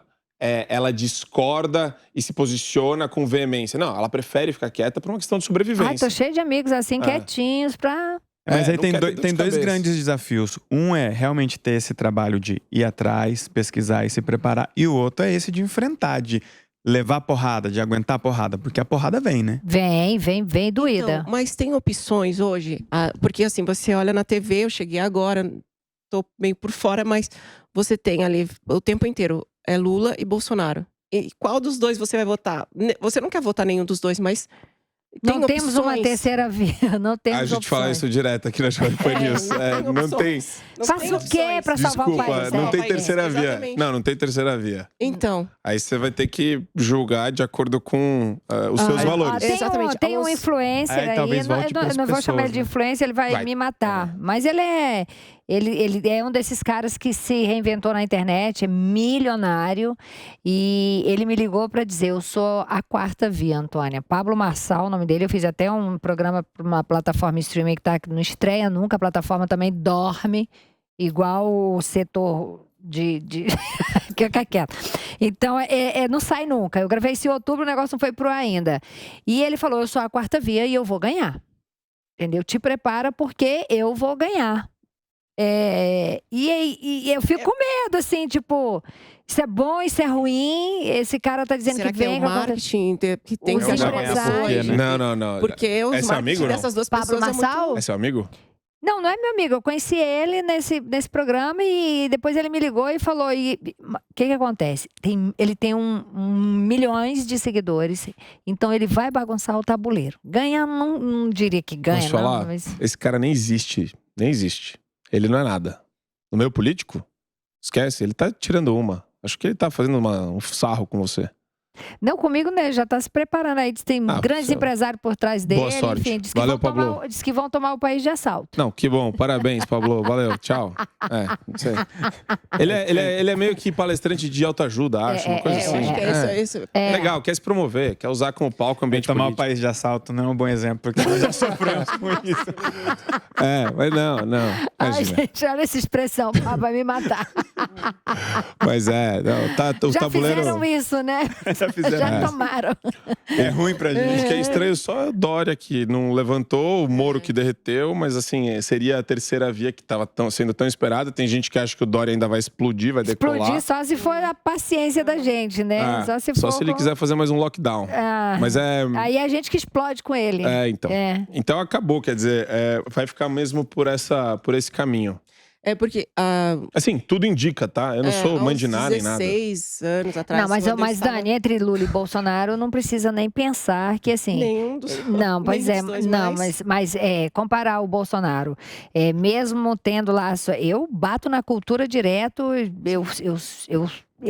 ela discorda e se posiciona com veemência. Não, ela prefere ficar quieta por uma questão de sobrevivência. Tô cheio de amigos assim, quietinhos, pra... Mas aí tem dois grandes desafios. Um é realmente ter esse trabalho de ir atrás, pesquisar e se preparar. E o outro é esse de enfrentar, de levar porrada, de aguentar porrada. Porque a porrada vem, né? Vem doída. Então, mas tem opções hoje? Porque assim, você olha na TV, eu cheguei agora, tô meio por fora, mas você tem ali o tempo inteiro, é Lula e Bolsonaro. E qual dos dois você vai votar? Você não quer votar nenhum dos dois, mas... Não temos uma terceira via, não temos A gente opções. fala isso direto aqui na Jovem Pan News. Não tem. Faça o quê pra salvar o país? Não tem terceira via. Exatamente. Não tem terceira via. Então. Aí você vai ter que julgar de acordo com os seus valores. Exatamente. Tem um influencer aí, talvez volte eu não vou chamar ele de né? influencer, ele vai me matar. Mas ele é um desses caras que se reinventou na internet, é milionário. E ele me ligou para dizer, eu sou a quarta via, Antônia. Pablo Marçal, o nome dele, eu fiz até um programa para uma plataforma streaming que não estreia nunca, a plataforma também dorme, igual o setor de... Fica quieto. Então, não sai nunca. Eu gravei esse em outubro, o negócio não foi pro ar ainda. E ele falou, eu sou a quarta via e eu vou ganhar. Entendeu? Te prepara porque eu vou ganhar. E eu fico com medo, assim, tipo, isso é bom, isso é ruim, esse cara tá dizendo Será que vem... é o marketing que tem Os que empresários. Não. Porque os Esse marketing amigo, dessas duas Pablo pessoas Marçal? É seu amigo? Não é meu amigo. Eu conheci ele nesse programa e depois ele me ligou e falou... O que acontece? Ele tem milhões de seguidores, então ele vai bagunçar o tabuleiro. Ganha, não diria que ganha, Posso falar? não, mas... Esse cara nem existe. Nem existe. Ele não é nada. No meio político, esquece, ele tá tirando uma. Acho que ele tá fazendo um sarro com você. Não, comigo, né? Já tá se preparando aí. Diz que tem grandes empresários por trás dele. Boa sorte. Enfim, diz Valeu, Pablo. diz que vão tomar o país de assalto. Não, que bom. Parabéns, Pablo. Valeu. Tchau. Não sei. Ele é meio que palestrante de autoajuda, acho. Uma coisa assim. Acho que é isso. Legal, quer se promover, quer usar como palco o ambiente Tomar político. o país de assalto não é um bom exemplo, porque nós já sofremos com isso. Mas não. Ai, Imagina. gente, olha essa expressão. Vai me matar. Mas o Já tabuleiro... fizeram isso, né? Já fizeram Já essa. tomaram. É ruim pra gente. O que é estranho só a Dória, que não levantou, o Moro que derreteu, mas assim, seria a terceira via que estava sendo tão esperada. Tem gente que acha que o Dória ainda vai explodir, vai decolar. Explodir só se for a paciência da gente, né? Só se ele quiser fazer mais um lockdown. Mas Aí é a gente que explode com ele. Então. Então acabou, quer dizer, vai ficar mesmo por esse caminho. Porque... Assim, tudo indica, tá? Eu não sou mãe de nada nem nada. 16 anos atrás... Não, mas Dani, entre Lula e Bolsonaro, não precisa nem pensar que assim... Nenhum dos... Não, pois é. Não, mas comparar o Bolsonaro, mesmo tendo lá... Eu bato na cultura direto, eu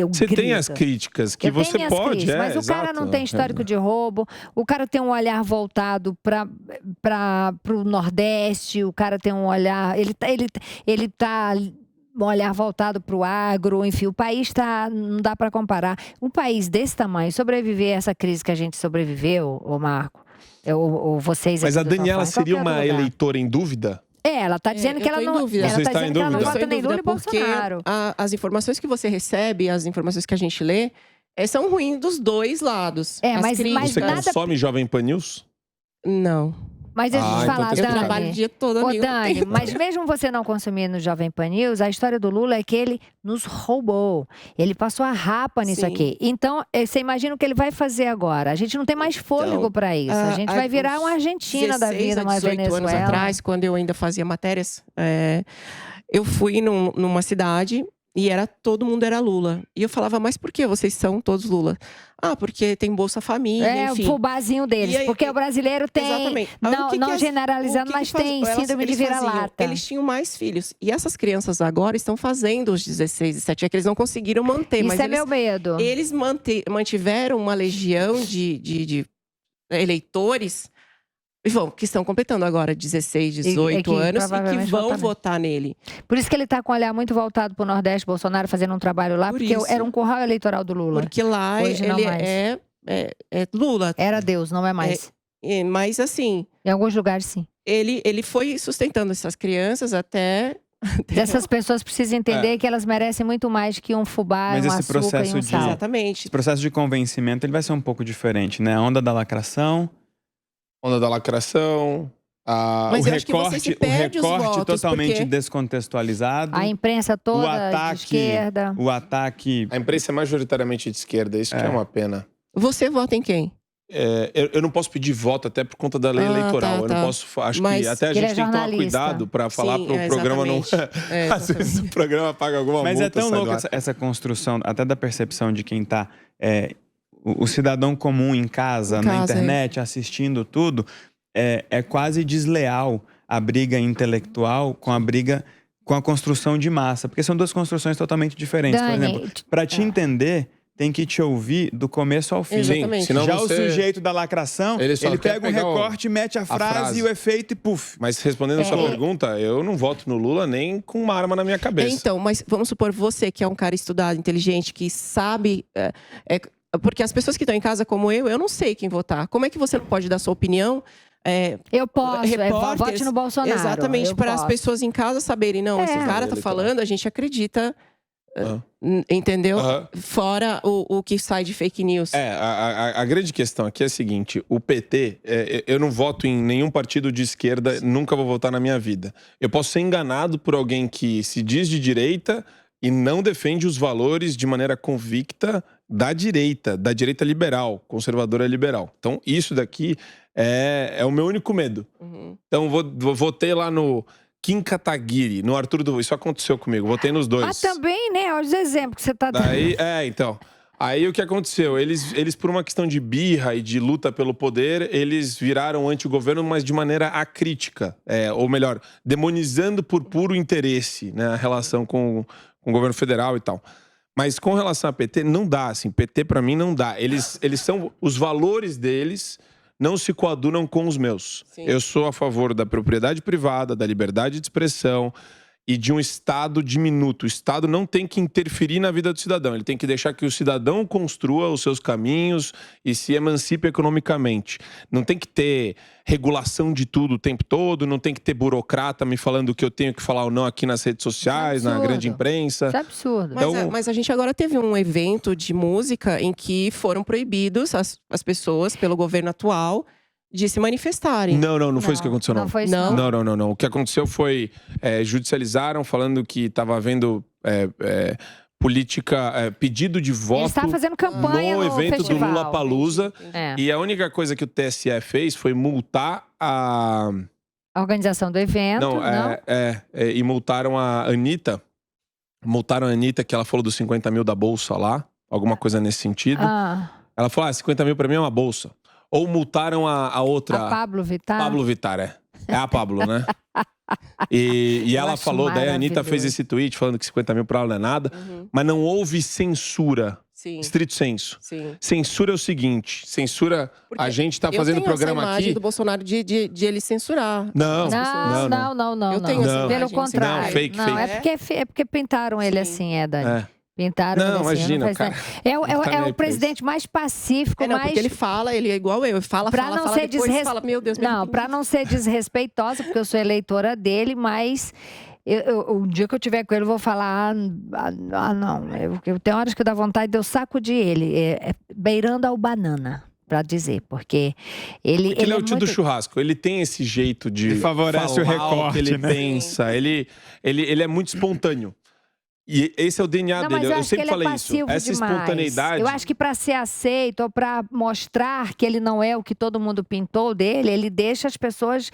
Você grito. tem as críticas que Eu tenho você minhas pode, críticas, mas o cara não tem histórico de roubo, o cara tem um olhar voltado para o Nordeste, o cara tem um olhar, ele tá um olhar voltado para o agro, enfim, o país não dá para comparar. Um país desse tamanho, sobreviver a essa crise que a gente sobreviveu, ô Marco, ou vocês... Mas a Daniela Sofá, seria uma eleitora em dúvida? Ela está dizendo que ela não, Você está dizendo em que ela não dúvida? vota nem Lula e Bolsonaro. As informações que você recebe, as informações que a gente lê, são ruins dos dois lados. Mas você consome Jovem Pan News? Não. Mas deixa eu te falar, Dani. Eu trabalho o dia todo, amigo. Dani, mas mesmo você não consumir no Jovem Pan News, a história do Lula é que ele nos roubou. Ele passou a rapa nisso aqui. Então, você imagina o que ele vai fazer agora. A gente não tem mais fôlego para isso. A gente vai virar uma Argentina da vida, uma Venezuela. 18 anos atrás, quando eu ainda fazia matérias, eu fui numa cidade... E todo mundo era Lula. E eu falava, mas por que vocês são todos Lula? Porque tem Bolsa Família, enfim. É o fubazinho deles. Aí, porque o brasileiro tem... Exatamente. Não generalizando, mas tem síndrome de vira-lata. Eles tinham mais filhos. E essas crianças agora estão fazendo os 16, 17. É que eles não conseguiram manter. Isso mas meu medo. Eles mantiveram uma legião de eleitores... que estão completando agora 16, 18 anos e que vão votar nele. Por isso que ele está com o olhar muito voltado para o Nordeste, Bolsonaro fazendo um trabalho lá, porque era um curral eleitoral do Lula. Porque lá ele é Lula. Era Deus, não é mais. Mas assim... Em alguns lugares, sim. Ele foi sustentando essas crianças até... Essas pessoas precisam entender que elas merecem muito mais que um fubá, mas um esse açúcar processo e um sal. Exatamente. Esse processo de convencimento ele vai ser um pouco diferente, né? A onda da lacração... Onda da lacração, Mas o eu acho que você se perde os votos, totalmente porque... descontextualizado. A imprensa toda de esquerda. O ataque... A imprensa é majoritariamente de esquerda, isso que é uma pena. Você vota em quem? Eu não posso pedir voto até por conta da lei eleitoral. Eu não posso. Acho que até a gente tem que tomar cuidado para falar para o programa não. Às vezes o programa paga alguma multa. Mas é tão louco essa construção, até da percepção de quem está... O cidadão comum em casa, na internet, assistindo tudo, é quase desleal a briga intelectual com a construção de massa. Porque são duas construções totalmente diferentes. Dani, por exemplo, para te entender, tem que te ouvir do começo ao fim. Exatamente. Já o sujeito da lacração, ele pega um recorte, mete a frase e o efeito e puf. Mas respondendo a sua pergunta, eu não voto no Lula nem com uma arma na minha cabeça. Então, mas vamos supor, você que é um cara estudado, inteligente, que sabe... Porque as pessoas que estão em casa como eu não sei quem votar. Como é que você não pode dar sua opinião? Eu posso, vote no Bolsonaro. Exatamente, para as pessoas em casa saberem, não, esse cara tá falando, a gente acredita Entendeu? Fora o que sai de fake news. A grande questão aqui é a seguinte: o PT, eu não voto em nenhum partido de esquerda, nunca vou votar na minha vida. Eu posso ser enganado por alguém que se diz de direita e não defende os valores de maneira convicta da direita liberal, conservadora liberal. Então, isso daqui é o meu único medo. Então, votei lá no Kim Kataguiri, no Arthur do... Isso aconteceu comigo, votei nos dois. Também, né? Olha os exemplos que você tá dando. Então. Aí o que aconteceu? Eles, por uma questão de birra e de luta pelo poder, eles viraram anti-governo, mas de maneira acrítica. Ou melhor, demonizando por puro interesse, né, a relação com o governo federal e tal. Mas com relação a PT, não dá, assim. PT, pra mim, não dá. Eles são... Os valores deles não se coadunam com os meus. Sim. Eu sou a favor da propriedade privada, da liberdade de expressão e de um Estado diminuto. O Estado não tem que interferir na vida do cidadão. Ele tem que deixar que o cidadão construa os seus caminhos e se emancipe economicamente. Não tem que ter regulação de tudo o tempo todo, não tem que ter burocrata me falando o que eu tenho que falar ou não aqui nas redes sociais, na grande imprensa. Isso é absurdo. Mas a gente agora teve um evento de música em que foram proibidos as pessoas, pelo governo atual, de se manifestarem. Não foi isso que aconteceu, não. Não foi isso, não. Não. O que aconteceu foi, judicializaram, falando que estava havendo política, pedido de voto. Ele está fazendo campanha no evento festival. do Lollapalooza. E a única coisa que o TSE fez foi multar a organização do evento. E multaram a Anitta. Multaram a Anitta, que ela falou dos 50 mil da bolsa lá. Alguma coisa nesse sentido. Ela falou, 50 mil pra mim é uma bolsa. Ou multaram a outra... A Pablo Vittar? Pablo Vittar, É a Pablo, né? E ela falou, daí a Anitta fez esse tweet falando que 50 mil pra ela não é nada. Mas não houve censura. Sim. Estrito senso. Sim. Censura é o seguinte, censura... Porque a gente tá fazendo programa essa imagem aqui... do Bolsonaro de ele censurar. Não. Eu tenho essa imagem. Pelo contrário. Não, fake. É porque pintaram ele assim, Dani. Pintaram não, ele assim. Imagina, cara. É o presidente mais pacífico, mais... porque ele fala, ele é igual eu. Fala, depois fala, meu Deus, pra não ser desrespeitosa, porque eu sou eleitora dele, mas... um dia que eu tiver com ele, eu vou falar... não. Eu tenho horas que dá vontade de eu sacudir ele. Beirando ao banana, pra dizer. Porque ele é o tio do churrasco. Ele tem esse jeito de favorece falar o recorte, o que ele pensa. Ele é muito espontâneo. E esse é o DNA dele. Eu sempre falei isso. Essa espontaneidade. Eu acho que para ser aceito ou para mostrar que ele não é o que todo mundo pintou dele, ele deixa as pessoas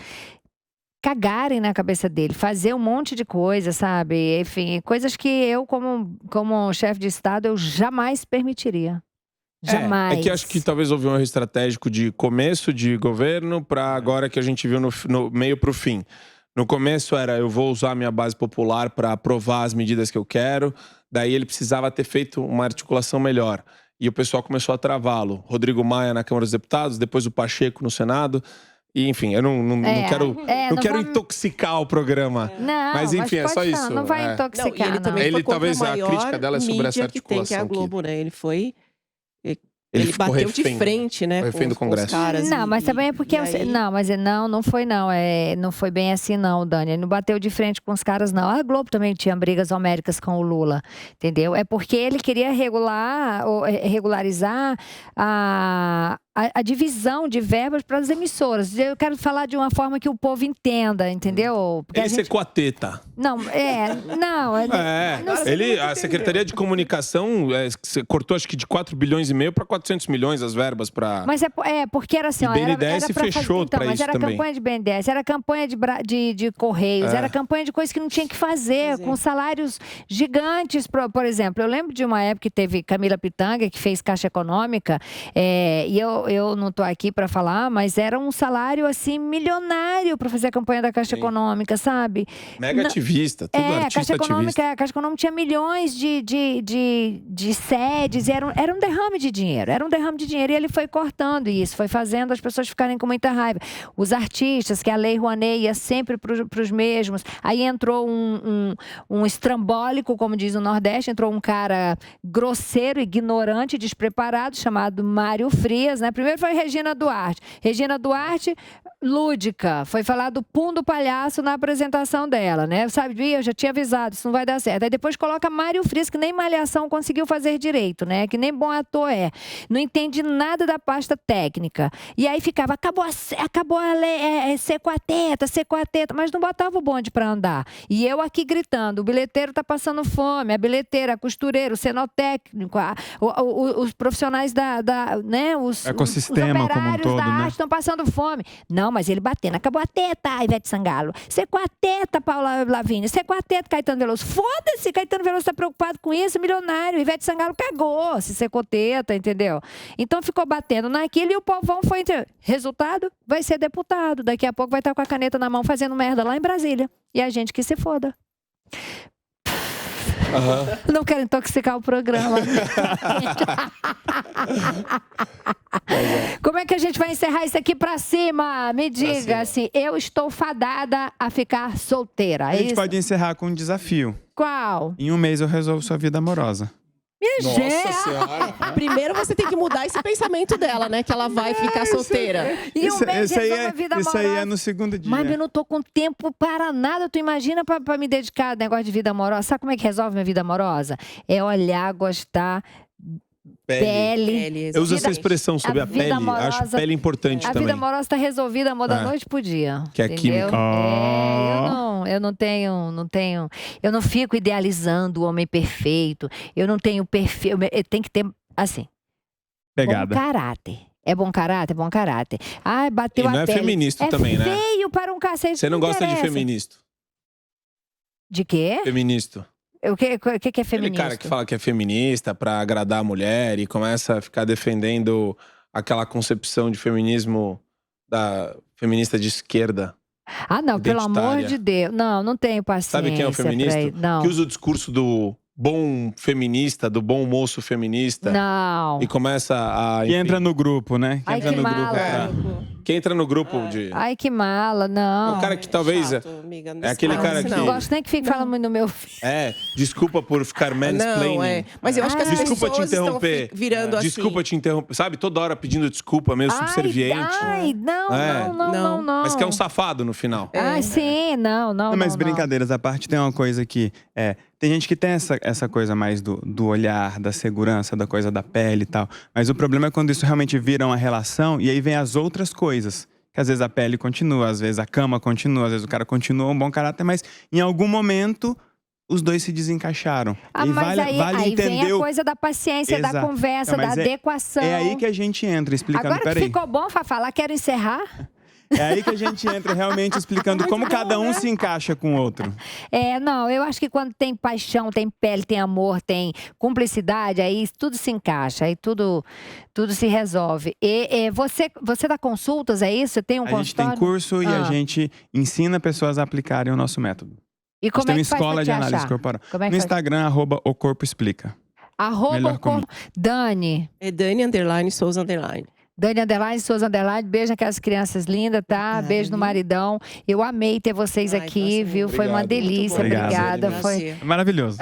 cagarem na cabeça dele, fazer um monte de coisa, sabe? Enfim, coisas que eu, como chefe de Estado, eu jamais permitiria. Jamais. É que acho que talvez houve um erro estratégico de começo de governo para agora que a gente viu no meio pro fim. No começo era, eu vou usar a minha base popular para aprovar as medidas que eu quero. Daí ele precisava ter feito uma articulação melhor. E o pessoal começou a travá-lo. Rodrigo Maia na Câmara dos Deputados, depois o Pacheco no Senado. E, enfim, eu não quero intoxicar o programa. Não, mas enfim, é só isso. Não vai intoxicar, não. E ele também foi talvez a crítica dela é sobre essa articulação. Que é a Globo, né? Ele bateu de frente, né? Refém do Congresso. Com os caras. Não, mas também é porque... Não foi não. Não foi bem assim não, Dani. Ele não bateu de frente com os caras, não. A Globo também tinha brigas homéricas com o Lula, entendeu? É porque ele queria regularizar a divisão de verbas para as emissoras. Eu quero falar de uma forma que o povo entenda, entendeu? Porque ele secou a teta. A Secretaria de Comunicação cortou acho que de 4 bilhões e meio para 400 milhões as verbas para... Mas porque era assim... E BNDES fechou para isso também. Mas era campanha de BNDES, era campanha de Correios, era campanha de coisas que não tinha que fazer, com salários gigantes. Por exemplo, eu lembro de uma época que teve Camila Pitanga, que fez Caixa Econômica, e eu não estou aqui para falar, mas era um salário assim milionário para fazer a campanha da Caixa Econômica, sabe? Mega ativista, tudo artista ativista. A Caixa Econômica tinha milhões de sedes, era um derrame de dinheiro. Era um derrame de dinheiro e ele foi cortando isso, foi fazendo as pessoas ficarem com muita raiva. Os artistas, que a Lei Rouanet ia sempre para os mesmos. Aí entrou um estrambólico, como diz o Nordeste, entrou um cara grosseiro, ignorante, despreparado, chamado Mário Frias, né? né? Primeiro foi Regina Duarte. Regina Duarte, lúdica. Foi falar do pum do palhaço na apresentação dela, né? Sabia, eu já tinha avisado, isso não vai dar certo. Aí depois coloca Mário Frias, que nem Malhação conseguiu fazer direito, né? Que nem bom ator é. Não entende nada da pasta técnica. E aí ficava, acabou ser quarteta, mas não botava o bonde para andar. E eu aqui gritando, o bilheteiro tá passando fome, a bilheteira, a costureira, o cenotécnico, os profissionais né? Os ecossistema operários como um todo, da arte né? estão passando fome. Não, mas ele batendo, acabou a teta, Ivete Sangalo. Ser quarteta, Paula Lavigne. Ser quarteta, Caetano Veloso. Foda-se, Caetano Veloso tá preocupado com isso, milionário. Ivete Sangalo cagou se secou teta, entendeu? Então ficou batendo naquilo e o povão foi... Resultado, vai ser deputado. Daqui a pouco vai estar com a caneta na mão fazendo merda lá em Brasília. E a gente que se foda. Não quero intoxicar o programa. Como é que a gente vai encerrar isso aqui pra cima? Me diga assim, eu estou fadada a ficar solteira. A gente pode encerrar com um desafio. Qual? Em um mês eu resolvo sua vida amorosa. Nossa Senhora! Primeiro você tem que mudar esse pensamento dela, né? Que ela vai ficar solteira. E um mês resolve a vida isso aí amorosa. é no segundo dia. Mas eu não tô com tempo para nada. Tu imagina pra me dedicar ao negócio de vida amorosa? Sabe como é que resolve minha vida amorosa? É olhar, gostar... Pele. Eu uso essa expressão sobre a pele. Amorosa, acho pele importante também. A vida amorosa está resolvida, amor da noite pro dia. Que é entendeu? química. Eu não tenho. Eu não fico idealizando o homem perfeito. Eu não tenho perfil. Tem que ter, assim. Pegada. Bom caráter. É bom caráter? Bom caráter. Ah, bateu E a não é pele. feminista também, né? É feio para um cacete. Você não gosta de feminista? De quê? Feminista. O que é Aquele feminista? cara que fala que é feminista pra agradar a mulher e começa a ficar defendendo aquela concepção de feminismo da feminista de esquerda. Ah, não, pelo amor de Deus. Não tenho paciência. Sabe quem é o feminista? Não. Que usa o discurso do bom feminista, do bom moço feminista. Não. E começa a... Que entra no grupo, né? Ai, que mala. Que entra no grupo de... Ai, que mala, não. Um cara que talvez... Chato, amiga, é aquele cara que... Não gosto nem que fique falando muito no meu filho. Desculpa por ficar mansplaining. Não, mas eu acho que as Desculpa te pessoas interromper. estão virando assim. Desculpa te interromper. Sabe, toda hora pedindo desculpa, meio subserviente. Ai, não. Mas que é um safado no final. Ai, sim, não. Mas brincadeiras à parte, tem uma coisa que... Tem gente que tem essa coisa mais do olhar, da segurança, da coisa da pele e tal. Mas o problema é quando isso realmente vira uma relação e aí vem as outras coisas. Que às vezes a pele continua, às vezes a cama continua, às vezes o cara continua um bom caráter, mas em algum momento os dois se desencaixaram. Ah, e mas vale aí entender vem a coisa da paciência, Exato. da conversa, da adequação. É aí que a gente entra explicando, Agora que peraí. ficou bom, Fafá, quero encerrar. É aí que a gente entra realmente explicando como cada um se encaixa com o outro. Eu acho que quando tem paixão, tem pele, tem amor, tem cumplicidade, aí tudo se encaixa, aí tudo se resolve. E você dá consultas, é isso? Você tem um consultório? A gente tem curso e a gente ensina pessoas a aplicarem o nosso método. E como a gente tem uma é que faz escola pra de te análise achar? corporal. Como é que no faz? Instagram, @ocorpoexplica. Dani. É Dani_Souza_. Dani Souza beijo aquelas crianças lindas, tá? Beijo no maridão. Eu amei ter vocês aqui, viu? Foi uma delícia. Obrigado. Obrigada. Obrigado. Foi Maravilhoso.